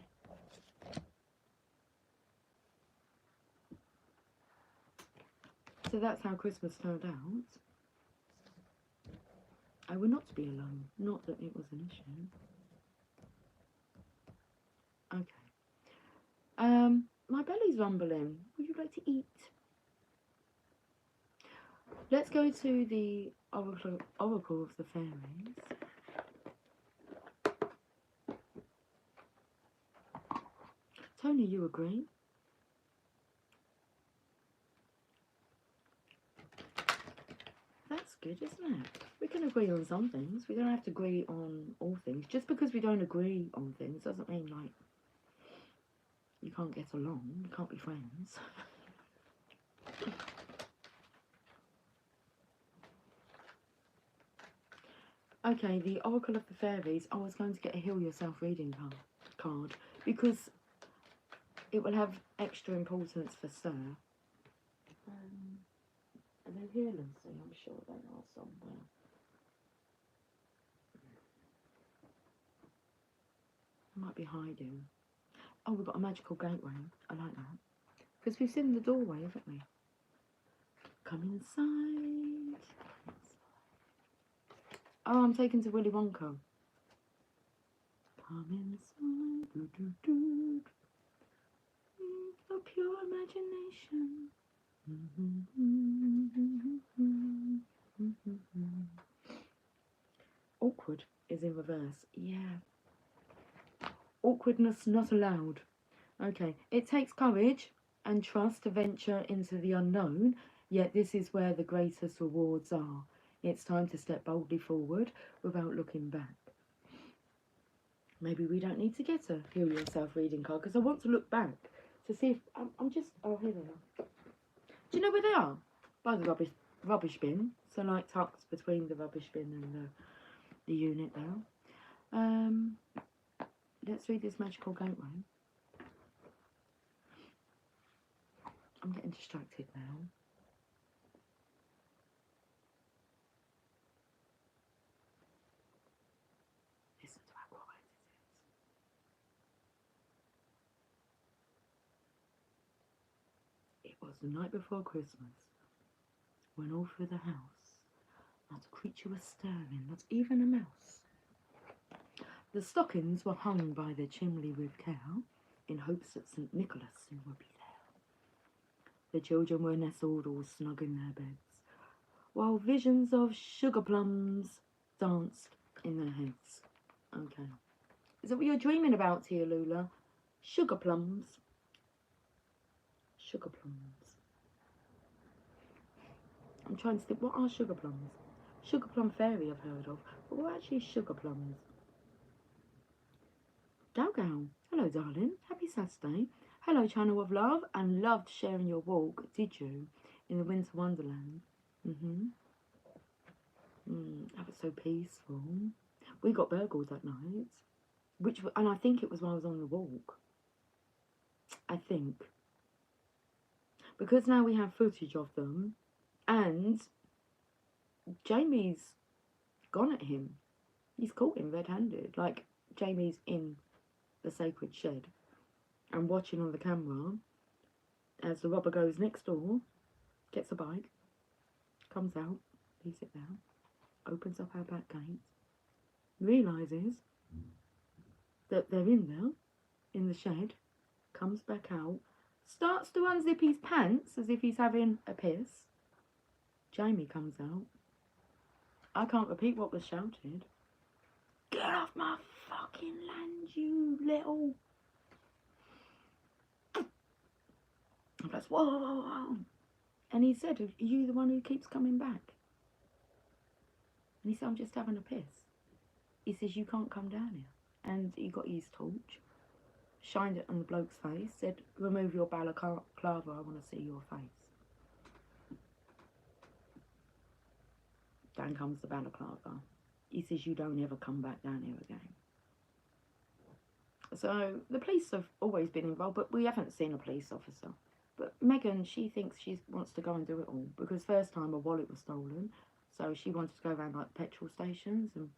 So that's how Christmas turned out. I will not be alone. Not that it was an issue. Okay. My belly's rumbling. Would you like to eat? Let's go to the Oracle of the Fairies. Tony, you agree? That's good, isn't it? We can agree on some things. We don't have to agree on all things. Just because we don't agree on things doesn't mean, like, you can't get along. You can't be friends. Okay, the Oracle of the Fairies. I was going to get a Heal Yourself reading card because it will have extra importance for Sir. Are they here, Lucy? I'm sure they are somewhere. I might be hiding. Oh, we've got a magical gateway. I like that. Because we've seen the doorway, haven't we? Come inside. Oh, I'm taken to Willy Wonka. Come inside. Do, do, do. A pure imagination. Awkward is in reverse. Yeah. Awkwardness not allowed. Okay. It takes courage and trust to venture into the unknown. Yet this is where the greatest rewards are. It's time to step boldly forward without looking back. Maybe we don't need to get a heal yourself reading card, because I want to look back to see if I'm just, oh, here they are. Do you know where they are? By the rubbish bin. So like tucked between the rubbish bin and the unit there. Let's read this magical gateway. I'm getting distracted now. Listen to how quiet it is. It was the night before Christmas, when all through the house, not a creature was stirring, not even a mouse. The stockings were hung by the chimney with care, in hopes that St. Nicholas soon would be there. The children were nestled all snug in their beds, while visions of sugar plums danced in their heads. Okay. Is that what you're dreaming about here, Lula? Sugar plums. Sugar plums. I'm trying to think, what are sugar plums? Sugar plum fairy I've heard of, but what actually is sugar plums? Gal Gal. Hello, darling. Happy Saturday. Hello, channel of love, and loved sharing your walk, did you, in the winter wonderland? That was so peaceful. We got burgled that night, and I think it was while I was on the walk. I think. Because now we have footage of them, and Jamie's gone at him. He's caught him red-handed. Like, Jamie's in the sacred shed and watching on the camera as the robber goes next door, gets a bike, comes out, leaves it there, opens up our back gate, realises that they're in there, in the shed, comes back out, starts to unzip his pants as if he's having a piss. Jamie comes out. I can't repeat what was shouted. Get off my fucking land, you little... I was, whoa, whoa, whoa. And he said, are you the one who keeps coming back? And he said, I'm just having a piss. He says, you can't come down here. And he got his torch, shined it on the bloke's face, said, remove your balaclava, I want to see your face. Down comes the balaclava. He says, you don't ever come back down here again. So the police have always been involved, but we haven't seen a police officer. But Megan, she thinks she wants to go and do it all, because first time her wallet was stolen, so she wanted to go around like petrol stations and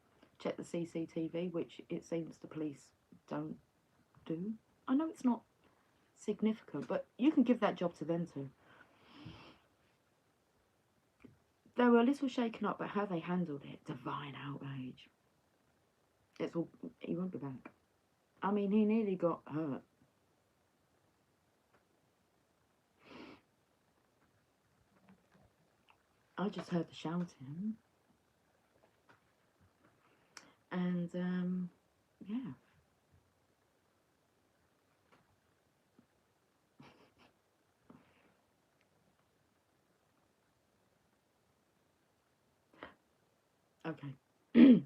check the CCTV, which it seems the police don't do. I know it's not significant, but you can give that job to them too. They were a little shaken up, but how they handled it, divine outrage. It's all, he won't be back. I mean, he nearly got hurt. I just heard the shouting. And, yeah. Okay.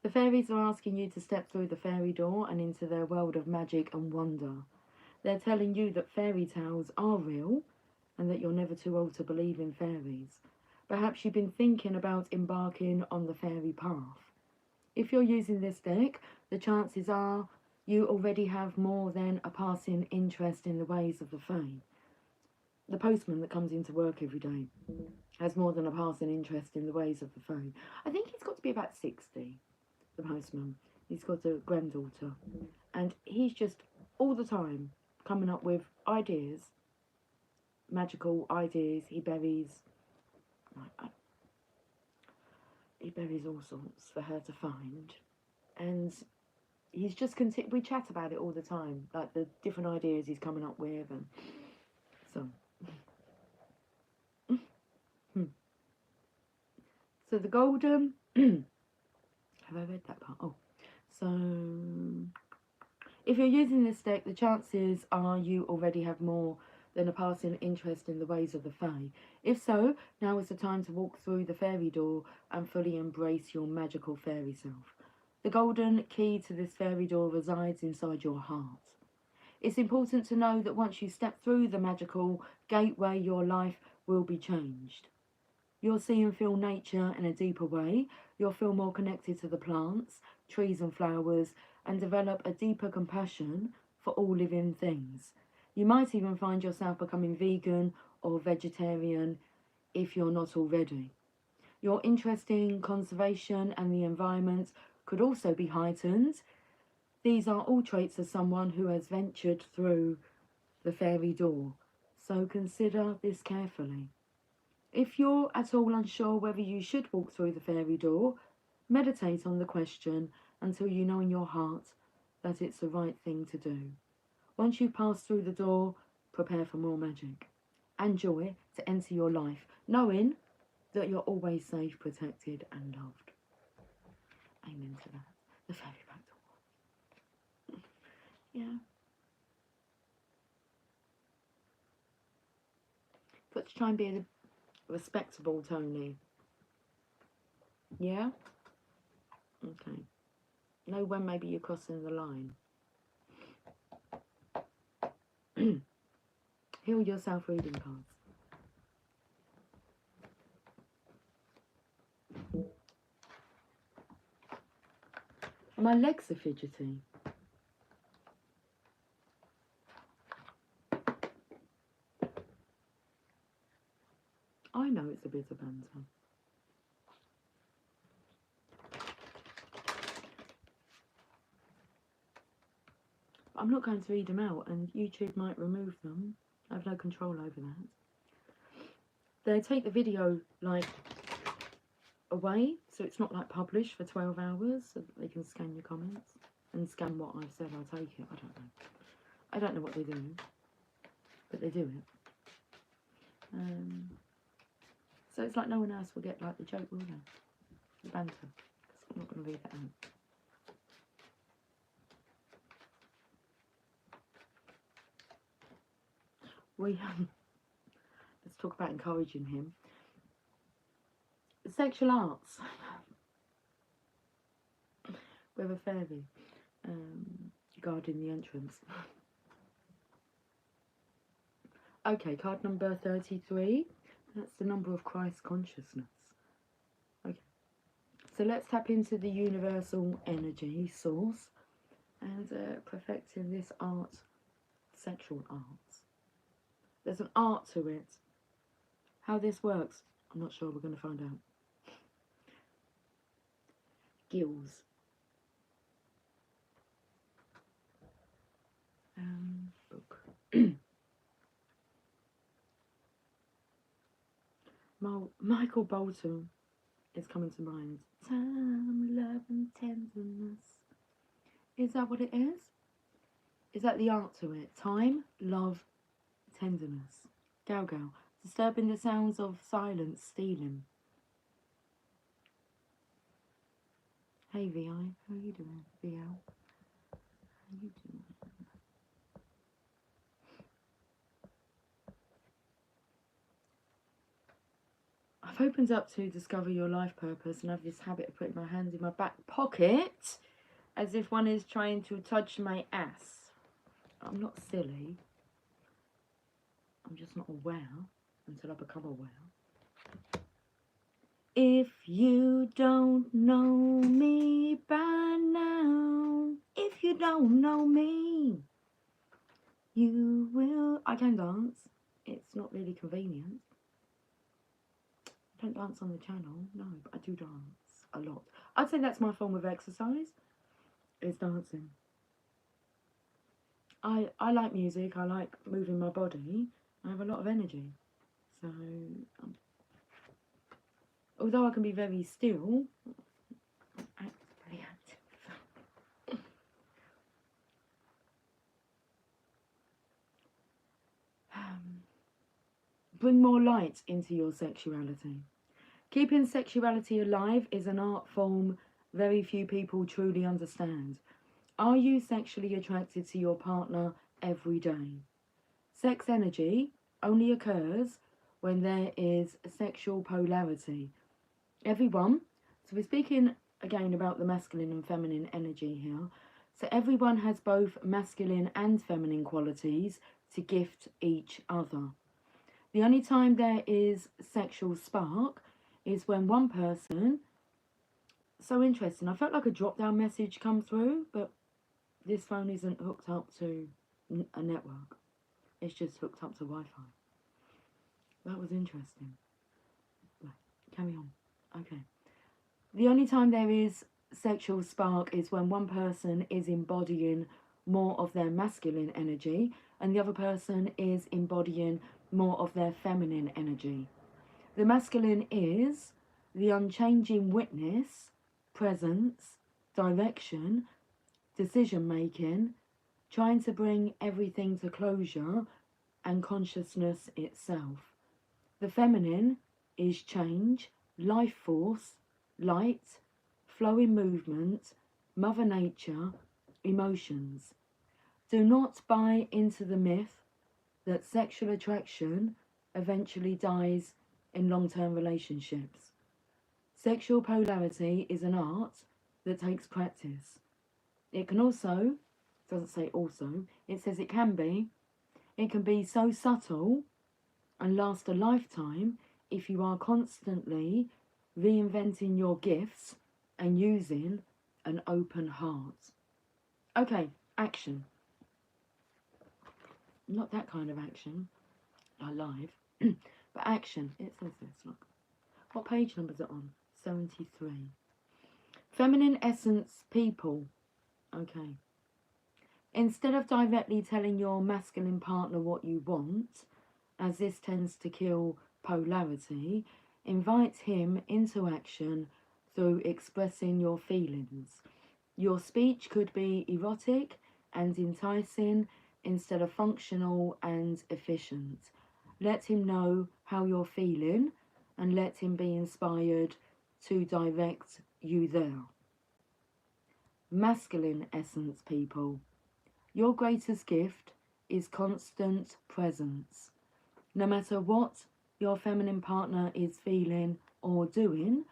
The fairies are asking you to step through the fairy door and into their world of magic and wonder. They're telling you that fairy tales are real and that you're never too old to believe in fairies. Perhaps you've been thinking about embarking on the fairy path. If you're using this deck, the chances are you already have more than a passing interest in the ways of the fae. The postman that comes into work every day has more than a passing interest in the ways of the fae. I think he's got to be about 60, the postman. He's got a granddaughter. And he's just all the time coming up with ideas, magical ideas. He buries all sorts for her to find. And he's just we chat about it all the time, like the different ideas he's coming up with. And so... So the golden, have I read that part? Oh, so if you're using this deck, the chances are you already have more than a passing interest in the ways of the fae? If so, now is the time to walk through the fairy door and fully embrace your magical fairy self. The golden key to this fairy door resides inside your heart. It's important to know that once you step through the magical gateway, your life will be changed. You'll see and feel nature in a deeper way. You'll feel more connected to the plants, trees and flowers, and develop a deeper compassion for all living things. You might even find yourself becoming vegan or vegetarian if you're not already. Your interest in conservation and the environment could also be heightened. These are all traits of someone who has ventured through the fairy door, so consider this carefully. If you're at all unsure whether you should walk through the fairy door, meditate on the question until you know in your heart that it's the right thing to do. Once you've passed through the door, prepare for more magic and joy to enter your life, knowing that you're always safe, protected and loved. Amen to that. The fairy back door. Yeah. Got to try and be a respectable, Tony. Yeah? Okay. Know when maybe you're crossing the line. Heal yourself reading cards. My legs are fidgety. I know it's a bit of banter. I'm not going to read them out, and YouTube might remove them. I have no control over that. They take the video, like, away, so it's not, like, published for 12 hours, so that they can scan your comments and scan what I've said. I'll take it. I don't know. I don't know what they do, but they do it. So it's like no one else will get, like, the joke, will they? The banter. Because I'm not going to read that out. Let's talk about encouraging him. Sexual arts. With a fairy guarding the entrance. Okay, card number 33. That's the number of Christ consciousness. Okay. So let's tap into the universal energy source and perfecting this art, sexual art. There's an art to it. How this works, I'm not sure. We're going to find out. Gills. Book. Michael Bolton is coming to mind. Time, love and tenderness. Is that what it is? Is that the art to it? Time, love, tenderness. Gal gal. Disturbing the sounds of silence, stealing. Hey VI, how are you doing? VL, how are you doing? I've opened up to discover your life purpose and have this habit of putting my hands in my back pocket as if one is trying to touch my ass. I'm not silly. I'm just not aware until I become aware. If you don't know me by now, if you don't know me, you will... I can dance. It's not really convenient. I don't dance on the channel, no, but I do dance a lot. I'd say that's my form of exercise, is dancing. I like music, I like moving my body, I have a lot of energy. So, although I can be very still, I'm pretty active. Bring more light into your sexuality. Keeping sexuality alive is an art form very few people truly understand. Are you sexually attracted to your partner every day? Sex energy only occurs when there is sexual polarity. Everyone, so we're speaking again about the masculine and feminine energy here. So everyone has both masculine and feminine qualities to gift each other. The only time there is sexual spark is when one person, so interesting, I felt like a drop down message come through, but this phone isn't hooked up to a network. It's just hooked up to Wi-Fi. That was interesting. Right, carry on. Okay. The only time there is sexual spark is when one person is embodying more of their masculine energy and the other person is embodying more of their feminine energy. The masculine is the unchanging witness, presence, direction, decision making, trying to bring everything to closure, and consciousness itself. The feminine is change, life force, light, flowing movement, Mother Nature, emotions. Do not buy into the myth that sexual attraction eventually dies in long-term relationships. Sexual polarity is an art that takes practice. It can also, doesn't say also, it says it can be so subtle and last a lifetime if you are constantly reinventing your gifts and using an open heart. Okay, action. Not that kind of action, like live, but action. It says this, look. What page number is it on? 73. Feminine essence people. Okay. Instead of directly telling your masculine partner what you want, as this tends to kill polarity, invite him into action through expressing your feelings. Your speech could be erotic and enticing instead of functional and efficient. Let him know how you're feeling and let him be inspired to direct you there. Masculine essence people. Your greatest gift is constant presence. No matter what your feminine partner is feeling or doing,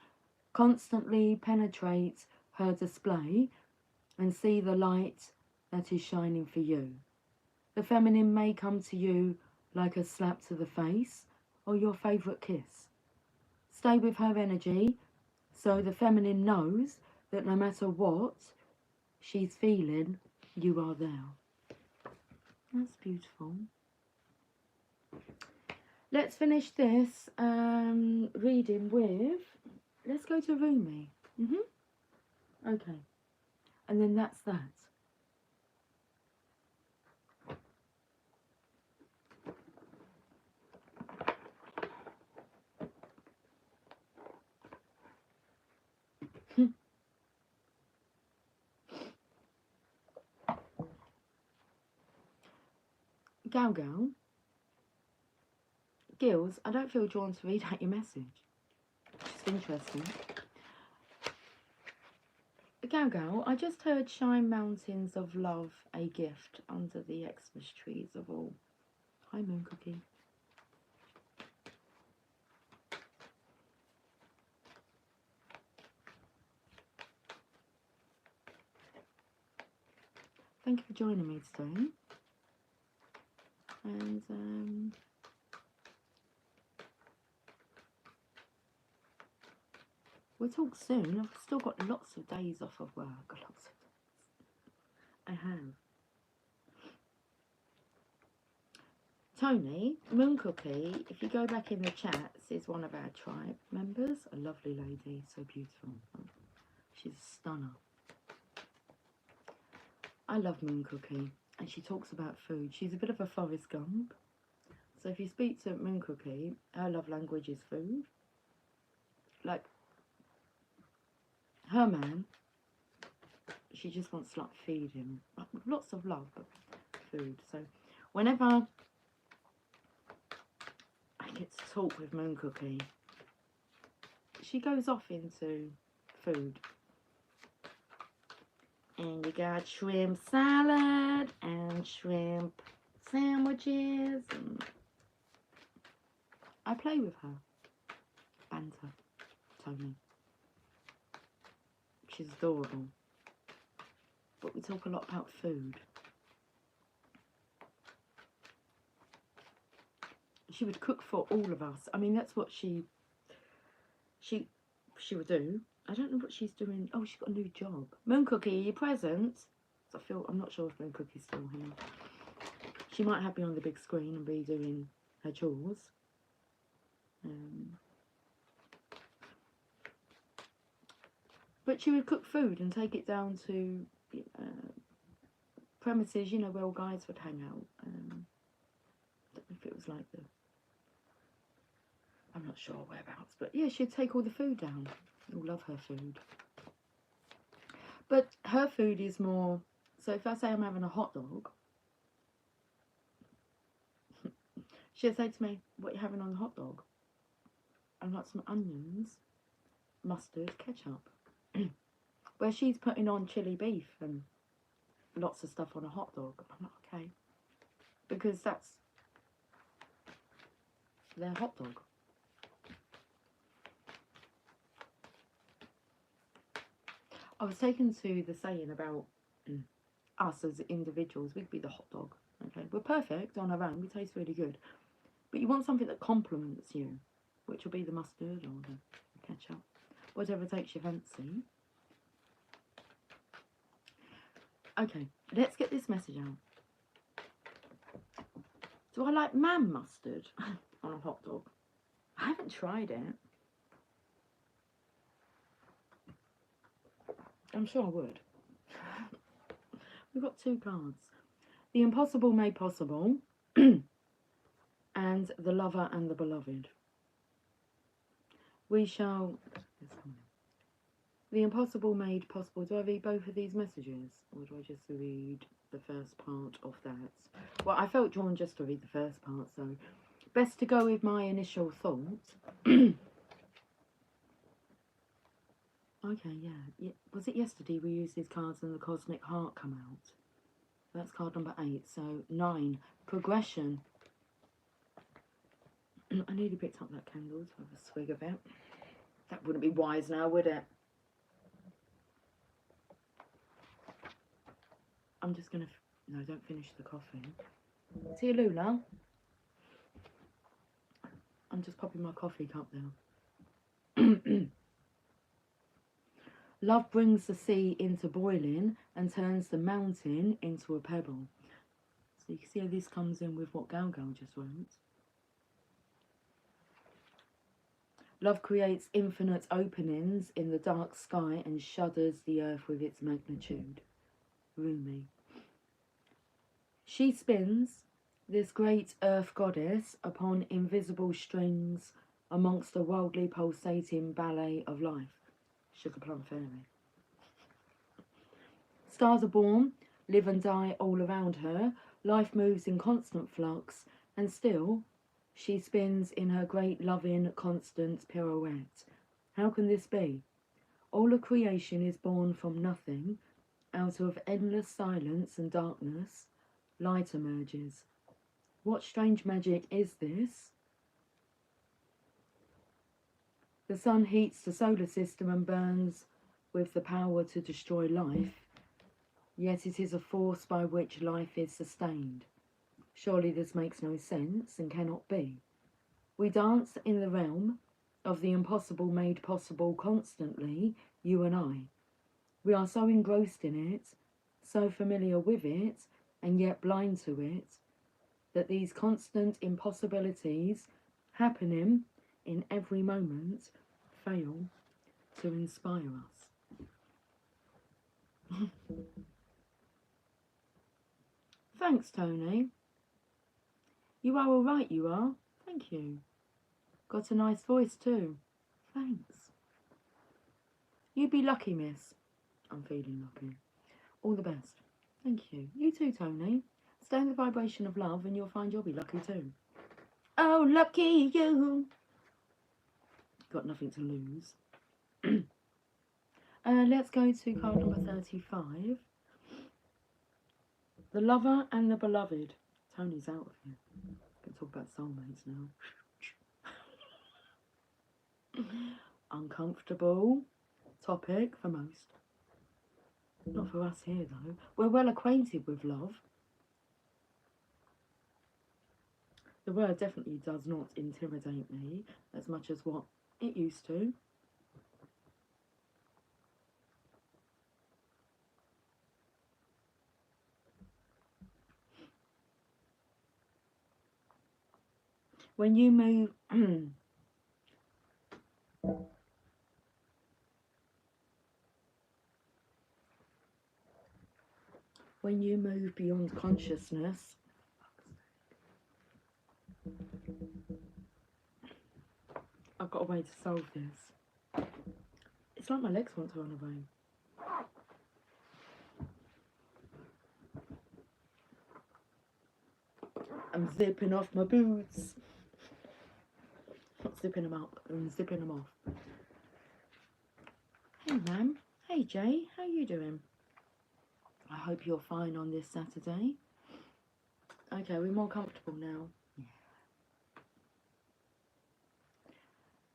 constantly penetrate her display and see the light that is shining for you. The feminine may come to you like a slap to the face or your favourite kiss. Stay with her energy so the feminine knows that no matter what she's feeling, you are there. That's beautiful. Let's finish this reading with, let's go to Rumi. Okay. And then that's that. Gal, Gills, I don't feel drawn to read out your message. Just interesting. Gal, I just heard Shine Mountains of Love, a gift under the Xmas trees of all. Hi, Moon Cookie. Thank you for joining me today. And we'll talk soon. I've still got lots of days off of work. Lots of days. I have. Tony, Moon Cookie, if you go back in the chats, is one of our tribe members. A lovely lady, so beautiful. She's a stunner. I love Moon Cookie, and she talks about food. She's a bit of a Forrest Gump. So if you speak to Moon Cookie, her love language is food. Like, her man, she just wants to, like, feed him. Lots of love, but food. So whenever I get to talk with Moon Cookie, she goes off into food. And you got shrimp salad and shrimp sandwiches. And I play with her. Banter. Tony. She's adorable. But we talk a lot about food. She would cook for all of us. I mean, that's what she would do. I don't know what she's doing. Oh, she's got a new job. Moon Cookie, are you present? So I'm not sure if Moon Cookie's still here. She might have me on the big screen and be doing her chores. But she would cook food and take it down to premises, you know, where all guys would hang out. I don't know if it was like I'm not sure whereabouts, but yeah, she'd take all the food down. You'll love her food. But her food is more, so if I say I'm having a hot dog, she'll say to me, what are you having on the hot dog? I've got some onions, mustard, ketchup. Where she's putting on chili beef and lots of stuff on a hot dog. I'm like, okay. Because that's their hot dog. I was taken to the saying about us as individuals. We'd be the hot dog. Okay, we're perfect on our own. We taste really good. But you want something that complements you, which will be the mustard or the ketchup. Whatever takes your fancy. Okay, let's get this message out. Do I like man mustard on a hot dog? I haven't tried it. I'm sure I would. We've got two cards. The impossible made possible. And the lover and the beloved. We shall... The impossible made possible. Do I read both of these messages? Or do I just read the first part of that? Well, I felt drawn just to read the first part, so best to go with my initial thought. Okay, yeah. Was it yesterday we used these cards and the Cosmic Heart come out? That's card number 8. So 9. Progression. I nearly picked up that candle to have a swig of it. That wouldn't be wise now, would it? I'm just going to... No, don't finish the coffee. See you, Lula. I'm just popping my coffee cup down. Love brings the sea into boiling and turns the mountain into a pebble. So you can see how this comes in with what Gal just wrote. Love creates infinite openings in the dark sky and shudders the earth with its magnitude. Rumi. She spins, this great earth goddess, upon invisible strings amongst a wildly pulsating ballet of life. Sugar Plum Fairy. Stars are born, live and die all around her. Life moves in constant flux, and still she spins in her great loving constant pirouette. How can this be? All of creation is born from nothing. Out of endless silence and darkness, light emerges. What strange magic is this? The sun heats the solar system and burns with the power to destroy life, yet it is a force by which life is sustained. Surely this makes no sense and cannot be. We dance in the realm of the impossible made possible constantly, you and I. We are so engrossed in it, so familiar with it, and yet blind to it, that these constant impossibilities happening in every moment fail to inspire us. Thanks, Tony. You are all right, you are. Thank you. Got a nice voice too. Thanks. You be lucky, miss. I'm feeling lucky. All the best. Thank you. You too, Tony. Stay in the vibration of love and you'll find you'll be lucky too. Oh, lucky you. Got nothing to lose. Let's go to card number 35. The lover and the beloved. Tony's out of here. We can talk about soulmates now. Uncomfortable topic for most. Not for us here though. We're well acquainted with love. The word definitely does not intimidate me as much as what it used to. When you move when you move beyond consciousness, I've got a way to solve this. It's like my legs want to run away. I'm zipping off my boots. Not zipping them up, I'm zipping them off. Hey ma'am, hey Jay, how you doing? I hope you're fine on this Saturday. Okay, we're more comfortable now. Yeah.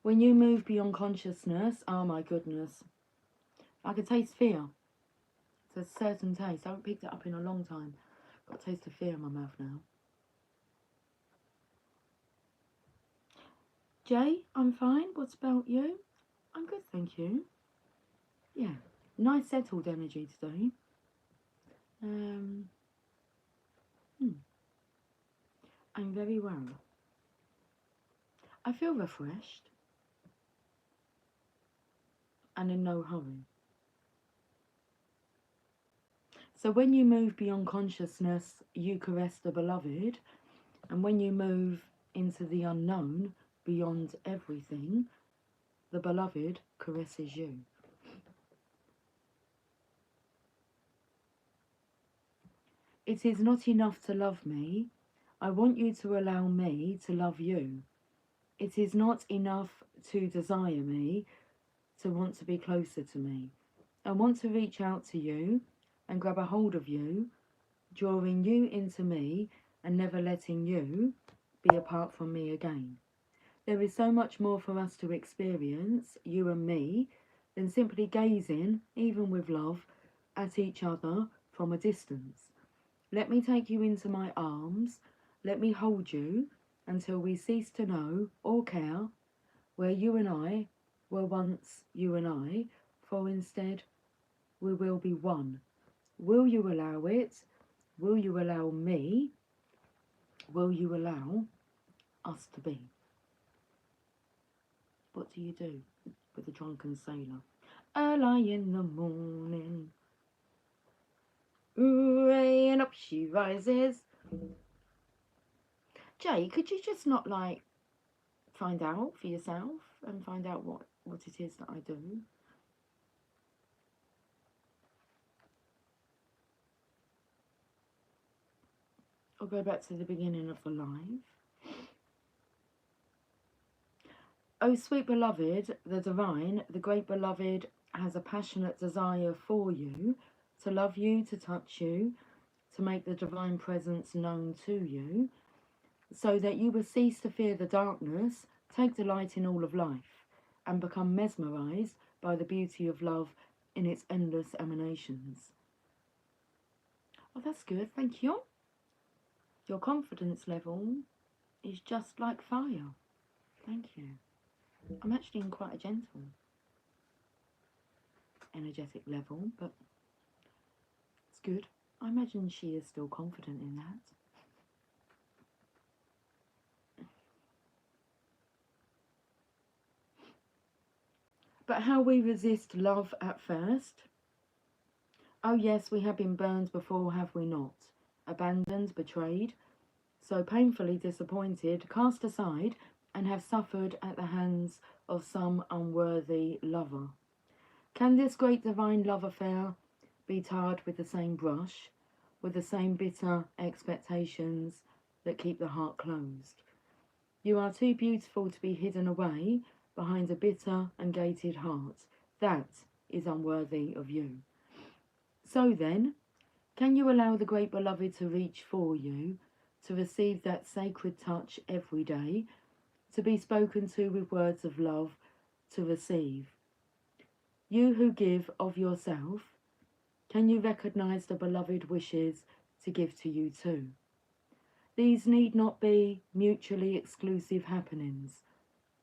When you move beyond consciousness, oh my goodness, I can taste fear. It's a certain taste. I haven't picked it up in a long time. Got a taste of fear in my mouth now. Jay, I'm fine. What about you? I'm good, thank you. Yeah, nice settled energy today. I'm very well. I feel refreshed and in no hurry. So when you move beyond consciousness, you caress the beloved, and when you move into the unknown, beyond everything, the beloved caresses you. It is not enough to love me. I want you to allow me to love you. It is not enough to desire me, to want to be closer to me. I want to reach out to you and grab a hold of you, drawing you into me and never letting you be apart from me again. There is so much more for us to experience, you and me, than simply gazing, even with love, at each other from a distance. Let me take you into my arms, let me hold you until we cease to know or care where you and I were once you and I, for instead we will be one. Will you allow it? Will you allow me? Will you allow us to be? What do you do with a drunken sailor? Early in the morning, hooray, and up she rises. Jay, could you just not, like, find out for yourself and find out what it is that I do? Or go back to the beginning of the live. Oh, sweet beloved, the divine, the great beloved has a passionate desire for you, to love you, to touch you, to make the divine presence known to you, so that you will cease to fear the darkness, take delight in all of life, and become mesmerized by the beauty of love in its endless emanations. Oh, that's good, thank you. Your confidence level is just like fire. Thank you. I'm actually in quite a gentle, energetic level, but it's good. I imagine she is still confident in that. But how we resist love at first? Oh yes, we have been burned before, have we not? Abandoned, betrayed, so painfully disappointed, cast aside, and have suffered at the hands of some unworthy lover. Can this great divine love affair be tarred with the same brush, with the same bitter expectations that keep the heart closed? You are too beautiful to be hidden away behind a bitter and gated heart. That is unworthy of you. So then, can you allow the great beloved to reach for you, to receive that sacred touch every day, to be spoken to with words of love, to receive. You who give of yourself, can you recognize the beloved wishes to give to you too? These need not be mutually exclusive happenings.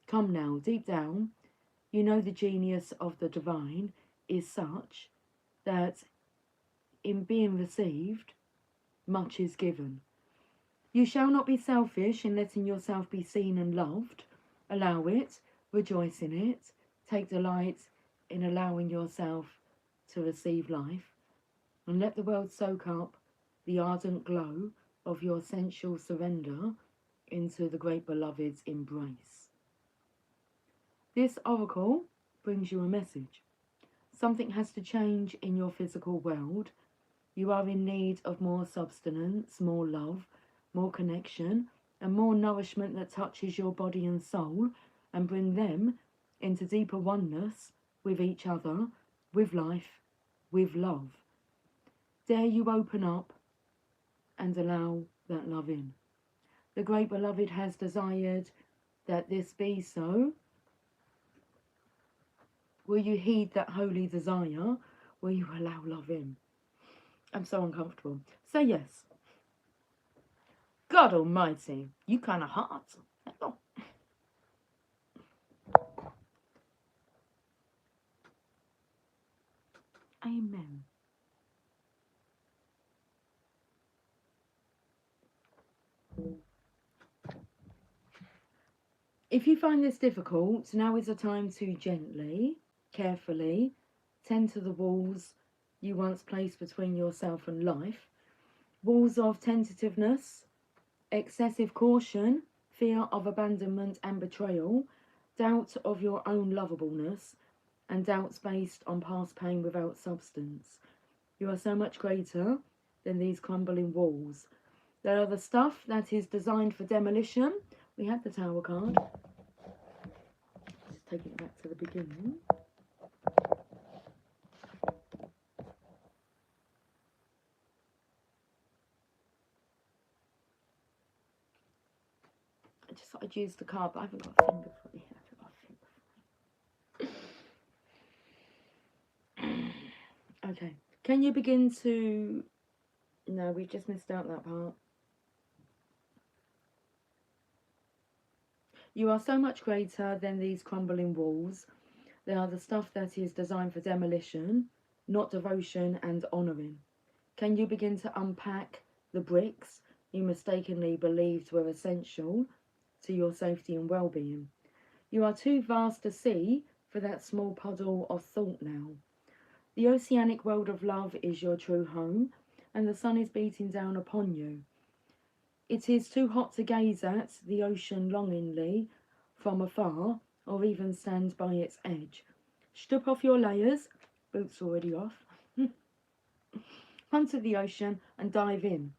Come now, deep down, you know the genius of the divine is such that in being received, much is given. You shall not be selfish in letting yourself be seen and loved. Allow it, rejoice in it, take delight in allowing yourself to receive life, and let the world soak up the ardent glow of your sensual surrender into the great beloved's embrace. This oracle brings you a message. Something has to change in your physical world. You are in need of more substance, more love, more connection, and more nourishment that touches your body and soul and bring them into deeper oneness with each other, with life, with love. Dare you open up and allow that love in. The great beloved has desired that this be so. Will you heed that holy desire? Will you allow love in? I'm so uncomfortable. Say yes. God almighty, you kind of hot. Oh. Amen. If you find this difficult, now is the time to gently, carefully, tend to the walls you once placed between yourself and life. Walls of tentativeness, excessive caution, fear of abandonment and betrayal, doubt of your own lovableness, and doubts based on past pain without substance. You are so much greater than these crumbling walls. They are the stuff that is designed for demolition. We had the Tower card. Just taking it back to the beginning. I just thought I'd use the card, but I haven't got a finger for it. Okay. Can you begin to... No, we've just missed out that part. You are so much greater than these crumbling walls. They are the stuff that is designed for demolition, not devotion and honouring. Can you begin to unpack the bricks you mistakenly believed were essential to your safety and well-being? You are too vast to see for that small puddle of thought now. The oceanic world of love is your true home, and the sun is beating down upon you. It is too hot to gaze at the ocean longingly from afar, or even stand by its edge. Strip off your layers, boots already off, onto the ocean and dive in.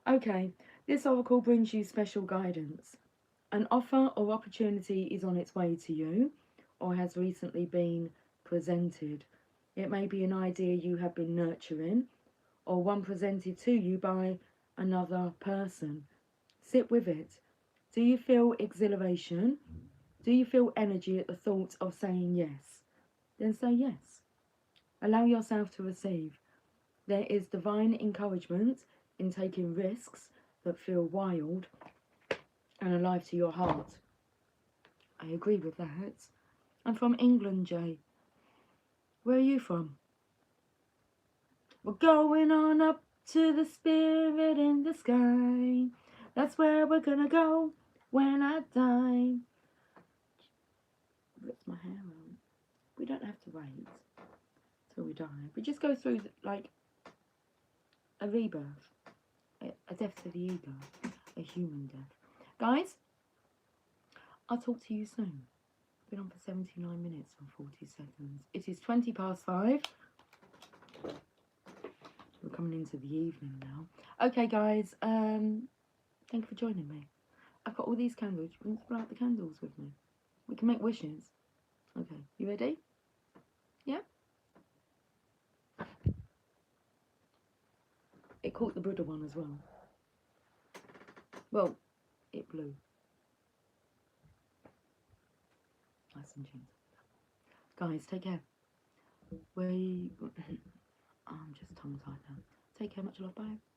Okay, this oracle brings you special guidance. An offer or opportunity is on its way to you, or has recently been presented. It may be an idea you have been nurturing, or one presented to you by another person. Sit with it. Do you feel exhilaration? Do you feel energy at the thought of saying yes? Then say yes. Allow yourself to receive. There is divine encouragement in taking risks that feel wild and alive to your heart. I agree with that. I'm from England, Jay. Where are you from? We're going on up to the spirit in the sky. That's where we're gonna go when I die. Rips my hair out. We don't have to wait till we die. We just go through like a rebirth, a death to the ego, a human death. Guys, I'll talk to you soon. Been on for 79 minutes and 40 seconds. It is 5:20. We're coming into the evening now. Okay, guys. Thank you for joining me. I've got all these candles. You want to light the candles with me? We can make wishes. Okay, you ready? Yeah? It caught the Buddha one as well. Well, it blew. Nice and gentle. Guys, take care. I'm just tongue tied now. Take care, much love, bye.